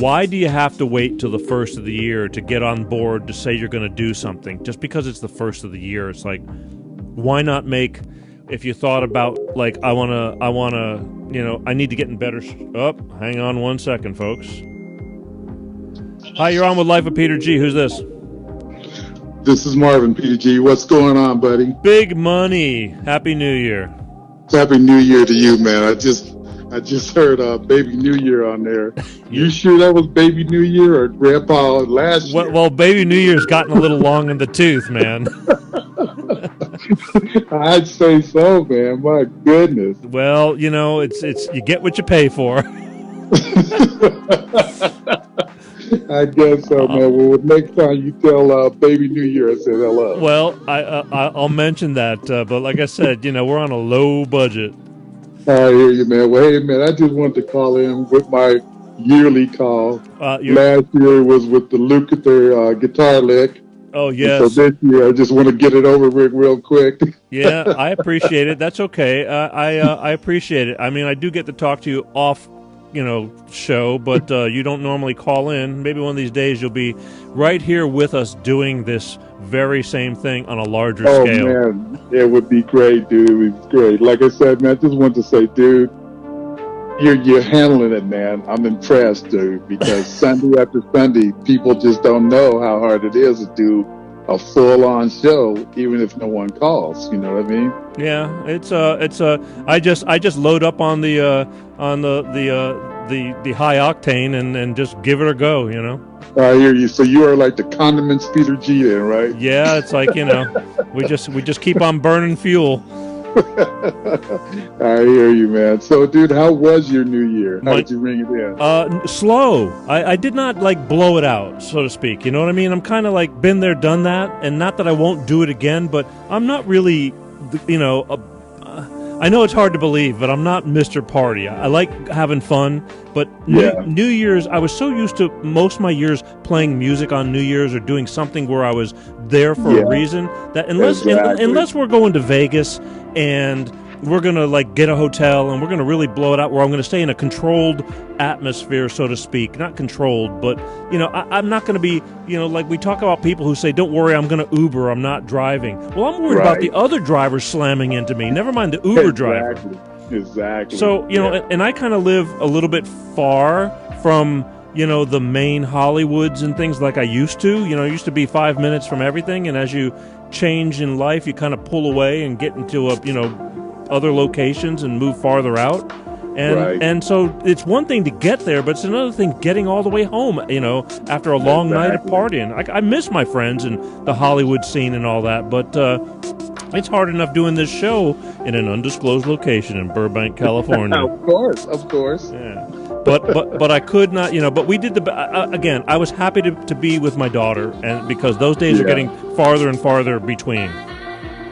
Why do you have to wait till the first of the year to get on board to say you're going to do something? Just because it's the first of the year, it's like, why not make, if you thought about, like, I need to get in better, hang on one second, folks. Hi, you're on with Life of Peter G. Who's this? This is Marvin, Peter G. What's going on, buddy? Big money. Happy New Year. Happy New Year to you, man. I just heard Baby New Year on there. You sure that was Baby New Year or Grandpa last year? Well, Baby New Year's gotten a little long in the tooth, man. I'd say so, man. My goodness. Well, it's you get what you pay for. I guess so, man. Well, next time you tell Baby New Year, I said hello. Well, I'll mention that, but like I said, we're on a low budget. I hear you, man. Well, hey, man, I just wanted to call in with my yearly call. Last year was with the Lukather guitar lick. Oh, yes. And so this year, I just want to get it over with real quick. Yeah, I appreciate it. That's okay. I appreciate it. I mean, I do get to talk to you off show, but you don't normally call in. Maybe one of these days you'll be right here with us doing this very same thing on a larger scale. Oh, man, it would be great, dude. It would be great. Like I said, man, I just want to say, dude, you're handling it, man. I'm impressed, dude, because Sunday after Sunday, people just don't know how hard it is to do a full-on show, even if no one calls. You know what I mean? Yeah, I just load up on the high octane and just give it a go. I hear you. So you are like the condiments Peter G, then, right? Yeah, it's like we just keep on burning fuel. I hear you, man. So, dude, how was your New Year? How did you ring it in? Slow. I did not blow it out, so to speak. You know what I mean? I'm kind of been there, done that, and not that I won't do it again, but I'm not really, I know it's hard to believe, but I'm not Mr. Party. I like having fun, but New Year's, I was so used to most of my years playing music on New Year's or doing something where I was there for a reason, that unless we're going to Vegas and we're going to get a hotel and we're going to really blow it out, where I'm going to stay in a controlled atmosphere, so to speak. Not controlled, but I'm not going to be, we talk about people who say, don't worry, I'm going to Uber, I'm not driving. Well, I'm worried about the other drivers slamming into me, never mind the Uber driver. Exactly. So, and I kind of live a little bit far from, the main Hollywoods and things like I used to. I used to be 5 minutes from everything, and as you change in life, you kind of pull away and get into other locations and move farther out. And so it's one thing to get there, but it's another thing getting all the way home, after a long night of partying. I miss my friends and the Hollywood scene and all that, but it's hard enough doing this show in an undisclosed location in Burbank, California. Of course. Yeah. But I could not, but we did again, I was happy to be with my daughter, and because those days are getting farther and farther between.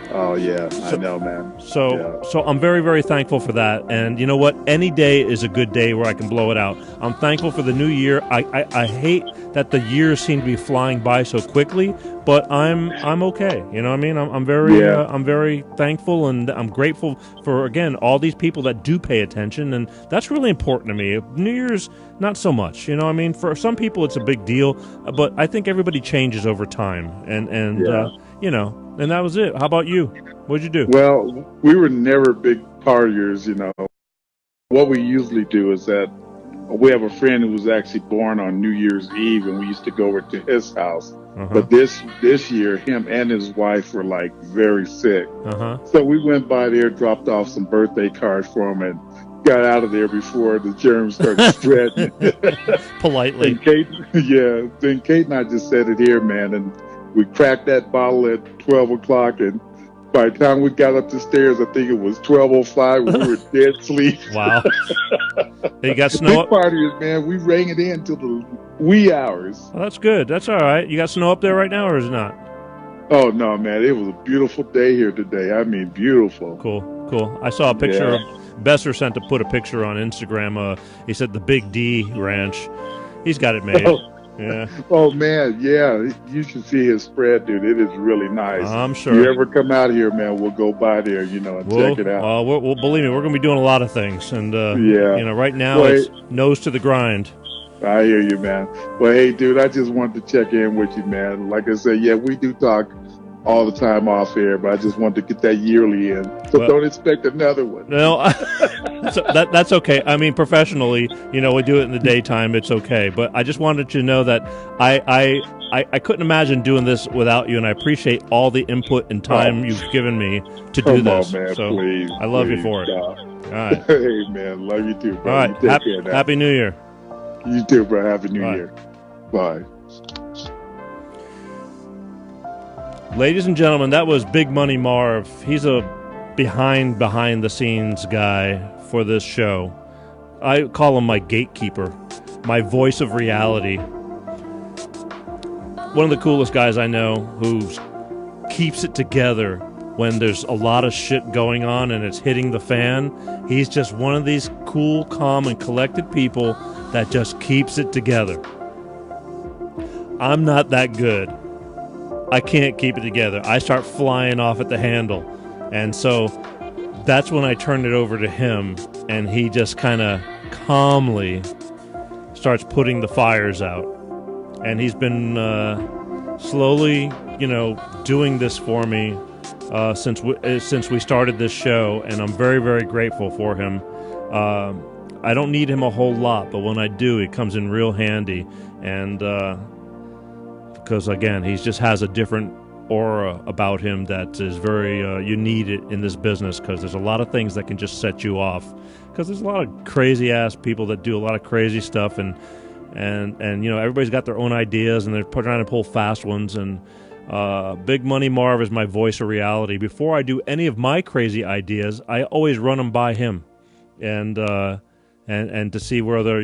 Oh, yeah, I know, man. So I'm very, very thankful for that. And you know what? Any day is a good day where I can blow it out. I'm thankful for the new year. I hate that the years seem to be flying by so quickly, but I'm okay. You know what I mean? I'm very thankful, and I'm grateful for, again, all these people that do pay attention, and that's really important to me. New Year's, not so much. You know what I mean? For some people, it's a big deal, but I think everybody changes over time, and and that was it. How about you? What'd you do? Well, we were never big partiers, What we usually do is that we have a friend who was actually born on New Year's Eve, and we used to go over to his house. But this year, him and his wife were very sick. So we went by there, dropped off some birthday cards for him, and got out of there before the germs started spreading. Politely. Then Kate and I just said it here, man, and we cracked that bottle at 12 o'clock, and by the time we got up the stairs, I think it was 12:05. We were dead asleep. Wow. You got snow up? Big partiers, man. We rang it in till the wee hours. Well, that's good. That's all right. You got snow up there right now, or is it not? Oh, no, man. It was a beautiful day here today. I mean, beautiful. Cool. I saw a picture of Besser sent to put a picture on Instagram. He said the Big D Ranch. He's got it made. Yeah. Oh, man, yeah. You should see his spread, dude. It is really nice. I'm sure. If you ever come out here, man, we'll go by there, and check it out. Well, believe me, we're going to be doing a lot of things. And, right now it's nose to the grind. I hear you, man. Well, hey, dude, I just wanted to check in with you, man. Like I said, we do talk all the time off air, but I just wanted to get that yearly in. So don't expect another one. No, that's okay. I mean, professionally, we do it in the daytime. It's okay. But I just wanted you to know that I couldn't imagine doing this without you, and I appreciate all the input and time you've given me to do this. On, man, so please, I love you for it. All right. Hey, man, love you too, bro. All right. You take care now. Happy New Year. You too, bro. Happy New Year. Bye. Ladies and gentlemen, that was Big Money Marv. He's a behind the scenes guy for this show. I call him my gatekeeper, my voice of reality. One of the coolest guys I know who keeps it together when there's a lot of shit going on and it's hitting the fan. He's just one of these cool, calm, and collected people that just keeps it together. I'm not that good. I can't keep it together. I start flying off at the handle. And so that's when I turn it over to him, and he just kind of calmly starts putting the fires out. And he's been slowly, doing this for me since we started this show, and I'm very, very grateful for him. I don't need him a whole lot, but when I do, it comes in real handy. And because, again, he just has a different aura about him that is very, you need it in this business, because there's a lot of things that can just set you off. Because there's a lot of crazy-ass people that do a lot of crazy stuff, and everybody's got their own ideas, and they're trying to pull fast ones. And Big Money Marv is my voice of reality. Before I do any of my crazy ideas, I always run them by him, and to see whether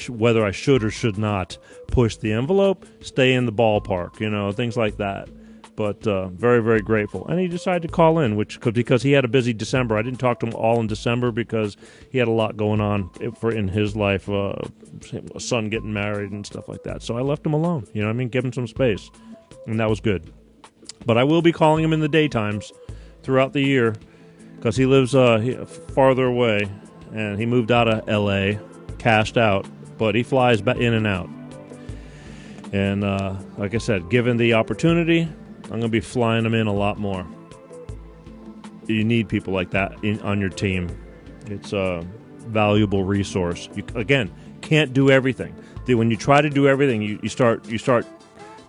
whether I should or should not push the envelope, stay in the ballpark, things like that. But very, very grateful. And he decided to call in, because he had a busy December. I didn't talk to him all in December because he had a lot going on in his life, a son getting married and stuff like that. So I left him alone, give him some space. And that was good. But I will be calling him in the daytimes throughout the year, because he lives farther away, and he moved out of L.A., cashed out, but he flies back in and out. And like I said, given the opportunity, I'm going to be flying them in a lot more. You need people like that on your team. It's a valuable resource. You, again, can't do everything. When you try to do everything, you start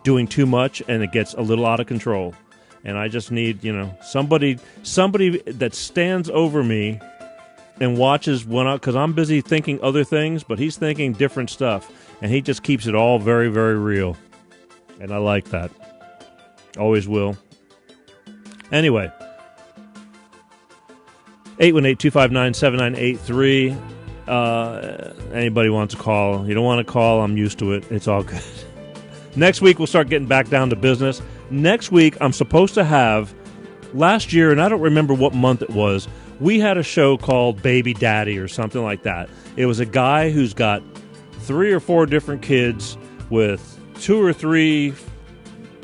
doing too much, and it gets a little out of control. And I just need, somebody that stands over me and watches because I'm busy thinking other things, but he's thinking different stuff, and he just keeps it all very, very real. And I like that. Always will. Anyway, 818-259-7983. Anybody wants to call. You don't want to call, I'm used to it. It's all good. Next week, we'll start getting back down to business. Next week, I'm supposed to have, last year, and I don't remember what month it was, we had a show called Baby Daddy or something like that. It was a guy who's got 3 or 4 different kids with 2 or 3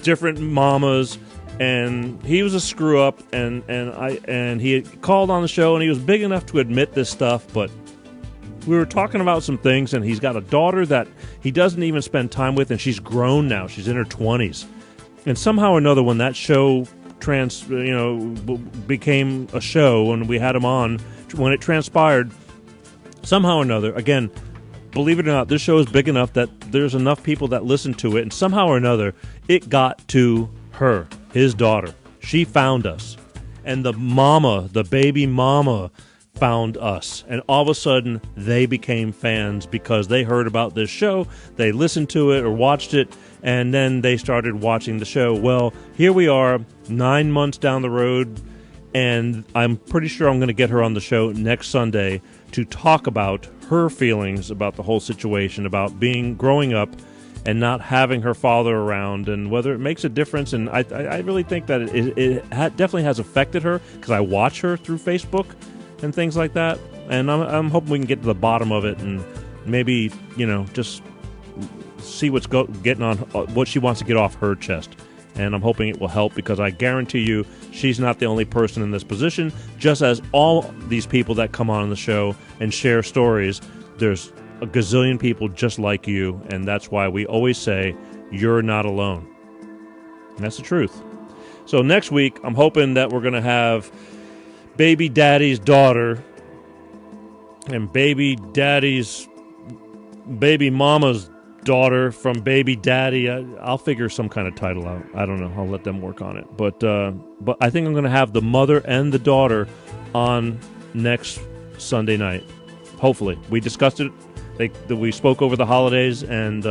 different mamas, and he was a screw up, and he had called on the show, and he was big enough to admit this stuff, but we were talking about some things, and he's got a daughter that he doesn't even spend time with, and she's grown now. She's in her 20s. And somehow or another, when that show became a show, when we had him on, when it transpired, somehow or another, again, believe it or not, this show is big enough that there's enough people that listen to it, and somehow or another, it got to her, his daughter. She found us. And the baby mama, found us. And all of a sudden, they became fans because they heard about this show, they listened to it or watched it, and then they started watching the show. Well, here we are, 9 months down the road, and I'm pretty sure I'm going to get her on the show next Sunday to talk about her feelings about the whole situation, about growing up and not having her father around, and whether it makes a difference. And I really think that it definitely has affected her, because I watch her through Facebook and things like that, and I'm hoping we can get to the bottom of it, and maybe just see what's getting on, what she wants to get off her chest. And I'm hoping it will help, because I guarantee you she's not the only person in this position. Just as all these people that come on the show and share stories, there's a gazillion people just like you, and that's why we always say you're not alone. And that's the truth. So next week, I'm hoping that we're going to have Baby Daddy's daughter and Baby Daddy's baby mama's daughter from Baby Daddy. I'll figure some kind of title out. I don't know. I'll let them work on it. But I think I'm going to have the mother and the daughter on next Sunday night. Hopefully. We discussed it. We spoke over the holidays, and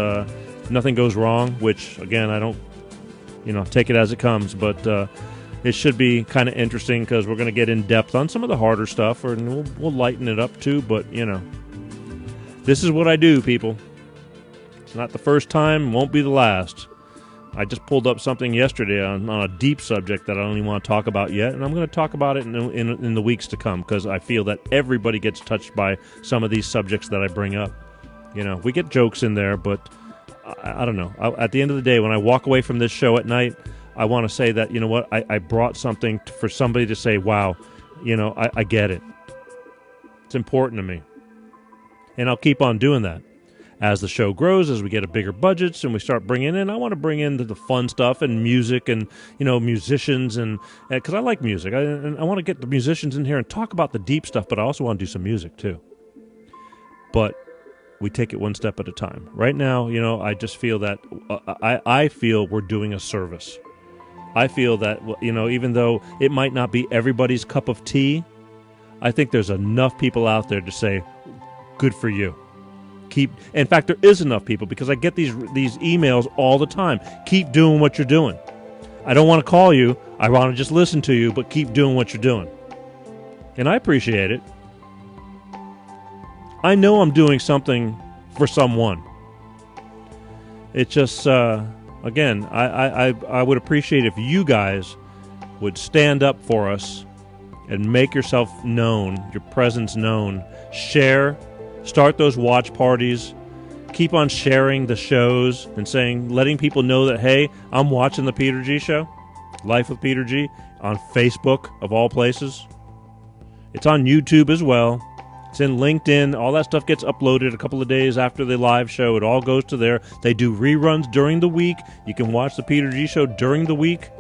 nothing goes wrong, which, again, I don't, take it as it comes. But it should be kind of interesting, because we're going to get in depth on some of the harder stuff, and we'll lighten it up too. But, this is what I do, people. It's not the first time, won't be the last. I just pulled up something yesterday on a deep subject that I don't even want to talk about yet, and I'm going to talk about it in the weeks to come, because I feel that everybody gets touched by some of these subjects that I bring up. We get jokes in there, but I don't know. At the end of the day, when I walk away from this show at night, I want to say that, I brought something for somebody to say, wow, I get it. It's important to me. And I'll keep on doing that. As the show grows, as we get a bigger budgets and we start bringing in, I want to bring in the fun stuff and music and, musicians, and because I like music. I want to get the musicians in here and talk about the deep stuff, but I also want to do some music too. But we take it one step at a time. Right now, I just feel that I feel we're doing a service. I feel that, even though it might not be everybody's cup of tea, I think there's enough people out there to say, good for you. In fact, there is enough people, because I get these emails all the time. Keep doing what you're doing. I don't want to call you. I want to just listen to you, but keep doing what you're doing. And I appreciate it. I know I'm doing something for someone. It's just, again, I would appreciate if you guys would stand up for us and make yourself known, your presence known. Share. Start those watch parties. Keep on sharing the shows and letting people know that, hey, I'm watching the Peter G Show, Life with Peter G, on Facebook, of all places. It's on YouTube as well. It's in LinkedIn. All that stuff gets uploaded a couple of days after the live show. It all goes to there. They do reruns during the week. You can watch the Peter G Show during the week.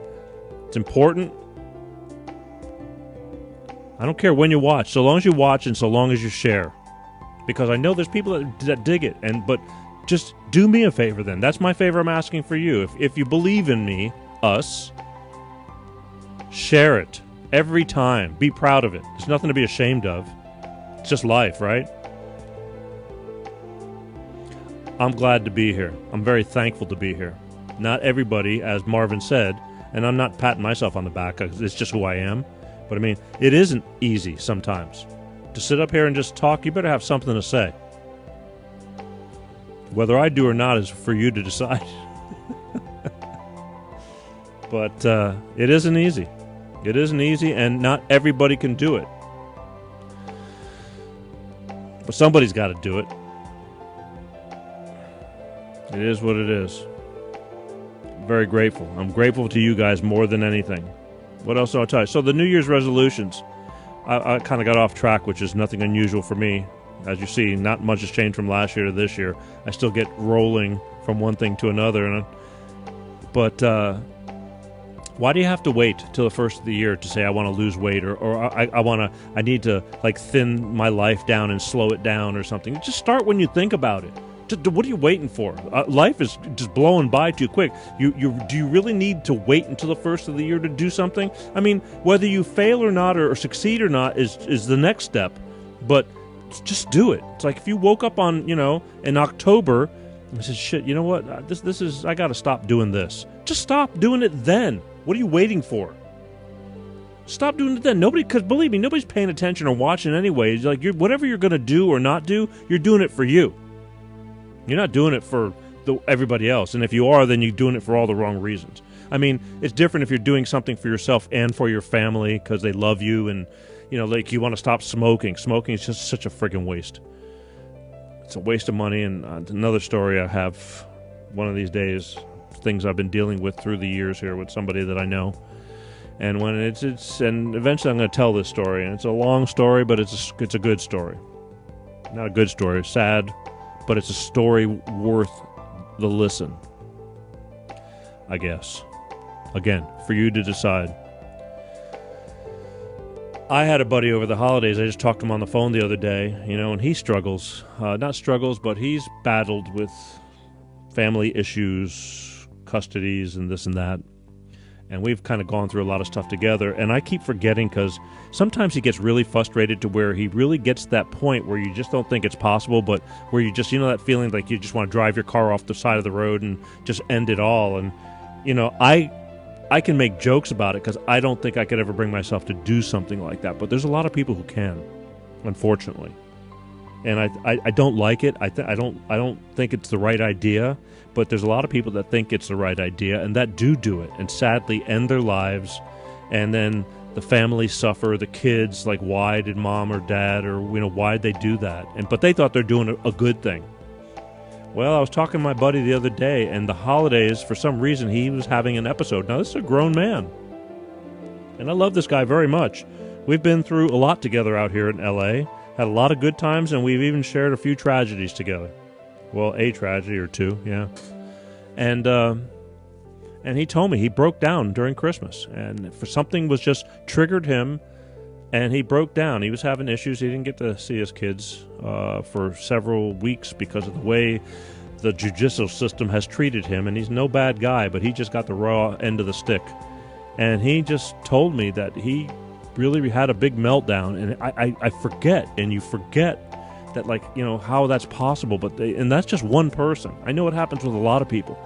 It's important. I don't care when you watch, so long as you watch and so long as you share. Because I know there's people that dig it, but just do me a favor then. That's my favor I'm asking for you. If you believe in me, us, share it every time. Be proud of it. There's nothing to be ashamed of. It's just life, right? I'm glad to be here. I'm very thankful to be here. Not everybody, as Marvin said, and I'm not patting myself on the back, it's just who I am, but I mean, it isn't easy sometimes. To sit up here and just talk, you better have something to say. Whether I do or not is for you to decide. But it isn't easy. It isn't easy, and not everybody can do it. But somebody's got to do it. It is what it is. I'm very grateful. I'm grateful to you guys more than anything. What else do I tell you? So the New Year's resolutions. I kind of got off track, which is nothing unusual for me. As you see, not much has changed from last year to this year. I still get rolling from one thing to another. But why do you have to wait till the first of the year to say I want to lose weight, or I need to thin my life down and slow it down or something? Just start when you think about it. What are you waiting for? Life is just blowing by too quick. Do you really need to wait until the first of the year to do something? I mean, whether you fail or not, or succeed or not, is the next step. But just do it. It's like if you woke up on in October and said, "Shit, you know what? This is I got to stop doing this." Just stop doing it then. What are you waiting for? Stop doing it then. Because believe me, nobody's paying attention or watching anyway. It's like whatever you're going to do or not do, you're doing it for you. You're not doing it for everybody else. And if you are, then you're doing it for all the wrong reasons. I mean, it's different if you're doing something for yourself and for your family because they love you and, like you want to stop smoking. Smoking is just such a friggin' waste. It's a waste of money. And another story I have one of these days, things I've been dealing with through the years here with somebody that I know. And when and eventually I'm going to tell this story. And it's a long story, but it's a good story. Not a good story, sad. But it's a story worth the listen, I guess. Again, for you to decide. I had a buddy over the holidays. I just talked to him on the phone the other day, and he struggles. Not struggles, but he's battled with family issues, custodies, and this and that. And we've kind of gone through a lot of stuff together. And I keep forgetting because sometimes he gets really frustrated to where he really gets to that point where you just don't think it's possible, but where you just, that feeling like you just want to drive your car off the side of the road and just end it all. And, I can make jokes about it because I don't think I could ever bring myself to do something like that. But there's a lot of people who can, unfortunately. And I don't like it. I don't think it's the right idea. But there's a lot of people that think it's the right idea and that do it and sadly end their lives, and then the families suffer. The kids, like, why did mom or dad or why did they do that? But they thought they're doing a good thing. Well, I was talking to my buddy the other day, and the holidays, for some reason, he was having an episode. Now, this is a grown man, and I love this guy very much. We've been through a lot together out here in L.A., Had a lot of good times, and we've even shared a few tragedies together. Well, a tragedy or two, yeah. And he told me he broke down during Christmas, and for something was just triggered him, and he broke down. He was having issues. He didn't get to see his kids for several weeks because of the way the judicial system has treated him, and he's no bad guy, but he just got the raw end of the stick. And he just told me that he really had a big meltdown, and I forget, and you forget that, like, you know, how that's possible, and that's just one person. I know it happens with a lot of people.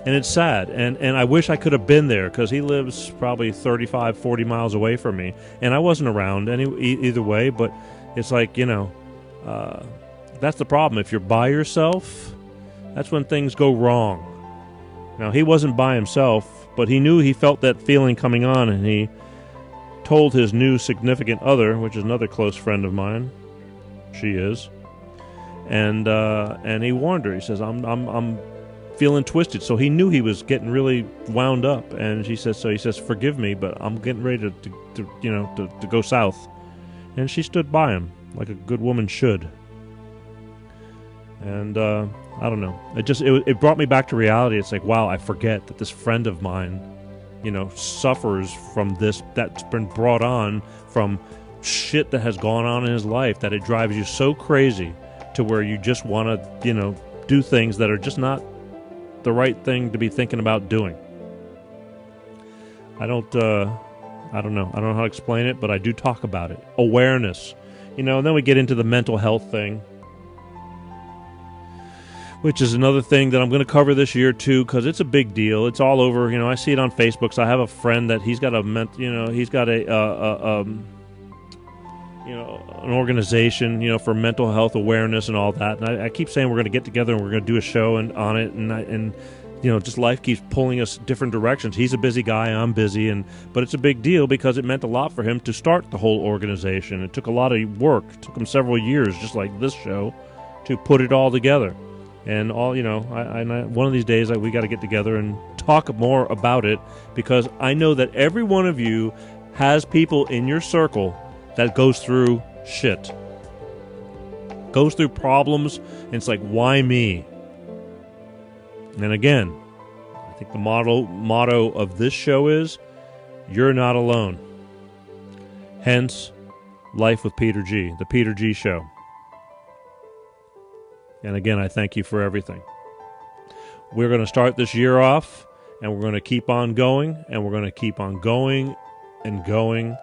And it's sad, and I wish I could have been there, because he lives probably 35, 40 miles away from me, and I wasn't around either way, but it's like, you know, that's the problem. If you're by yourself, that's when things go wrong. Now, he wasn't by himself, but he knew he felt that feeling coming on, and he told his new significant other, which is another close friend of mine, she is, and he warned her. He says, I'm feeling twisted. So he knew he was getting really wound up, and he says, forgive me, but I'm getting ready to go south. And she stood by him like a good woman should. And I don't know. It brought me back to reality. It's like, wow, I forget that this friend of mine, you know, suffers from this, that's been brought on from shit that has gone on in his life, that it drives you so crazy to where you just want to, you know, do things that are just not the right thing to be thinking about doing. I don't know. I don't know how to explain it, but I do talk about it. Awareness. You know, and then we get into the mental health thing, which is another thing that I'm going to cover this year too, because it's a big deal. It's all over. You know, I see it on Facebook. So I have a friend that he's got an organization, you know, for mental health awareness and all that. And I keep saying we're going to get together and we're going to do a show on it, and you know, just life keeps pulling us different directions. He's a busy guy, I'm busy, but it's a big deal because it meant a lot for him to start the whole organization. It took a lot of work. It took him several years, just like this show, to put it all together. And all, you know, one of these days we got to get together and talk more about it, because I know that every one of you has people in your circle that goes through shit, goes through problems, and it's like, why me? And again, I think the motto of this show is, you're not alone. Hence, Life with Peter G, the Peter G Show. And again, I thank you for everything. We're going to start this year off, and we're going to keep on going, and we're going to keep on going and going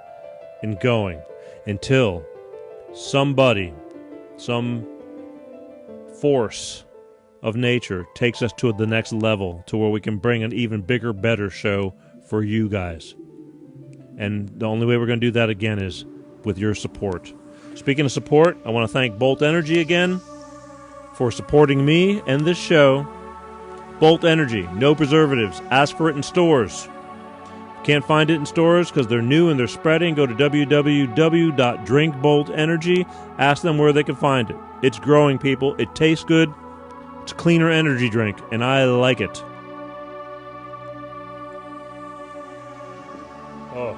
and going until somebody, some force of nature takes us to the next level, to where we can bring an even bigger, better show for you guys. And the only way we're going to do that again is with your support. Speaking of support, I want to thank Bolt Energy again for supporting me and this show. Bolt Energy, no preservatives. Ask for it in stores. Can't find it in stores because they're new and they're spreading. Go to www.drinkboltenergy. Ask them where they can find it. It's growing, people. It tastes good. It's a cleaner energy drink, and I like it. Oh,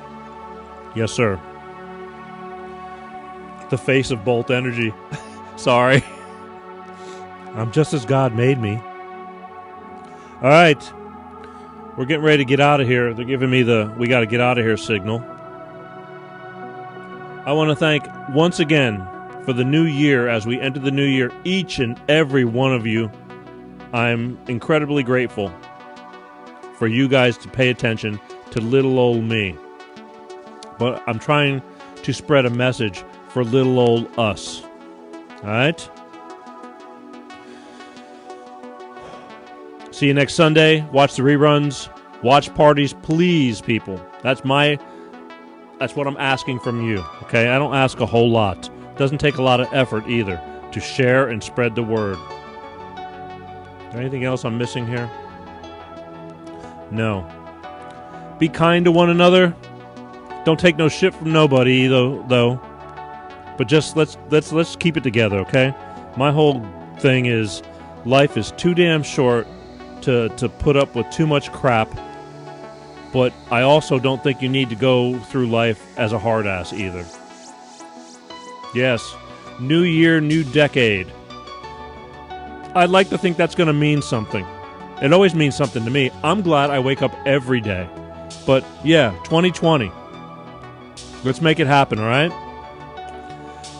yes, sir. The face of Bolt Energy. Sorry. I'm just as God made me. All right. We're getting ready to get out of here. They're giving me the we got to get out of here signal. I want to thank once again for the new year, as we enter the new year, each and every one of you. I'm incredibly grateful for you guys to pay attention to little old me. But I'm trying to spread a message for little old us. All right? See you next Sunday. Watch the reruns. Watch parties, please, people. That's what I'm asking from you. Okay? I don't ask a whole lot. It doesn't take a lot of effort either to share and spread the word. Anything else I'm missing here? No. Be kind to one another. Don't take no shit from nobody though. But just let's keep it together, okay? My whole thing is, life is too damn short to put up with too much crap. But I also don't think you need to go through life as a hard ass either. Yes. New year, new decade. I'd like to think that's going to mean something. It always means something to me. I'm glad I wake up every day. But yeah, 2020. Let's make it happen, all right?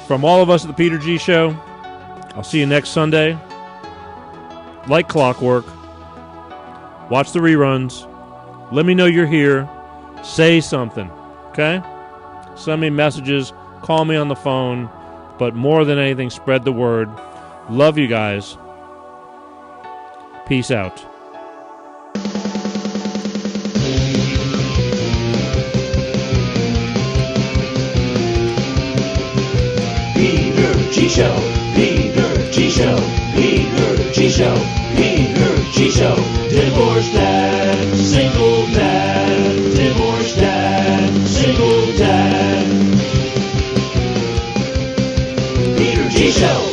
From all of us at the Peter G Show, I'll see you next Sunday. Like clockwork. Watch the reruns. Let me know you're here. Say something, okay? Send me messages. Call me on the phone. But more than anything, spread the word. Love you guys. Peace out. Peter G Show, Peter G Show, Peter G Show, Peter G Show. Divorced dad, single dad, divorced dad, single dad. Peter G Show.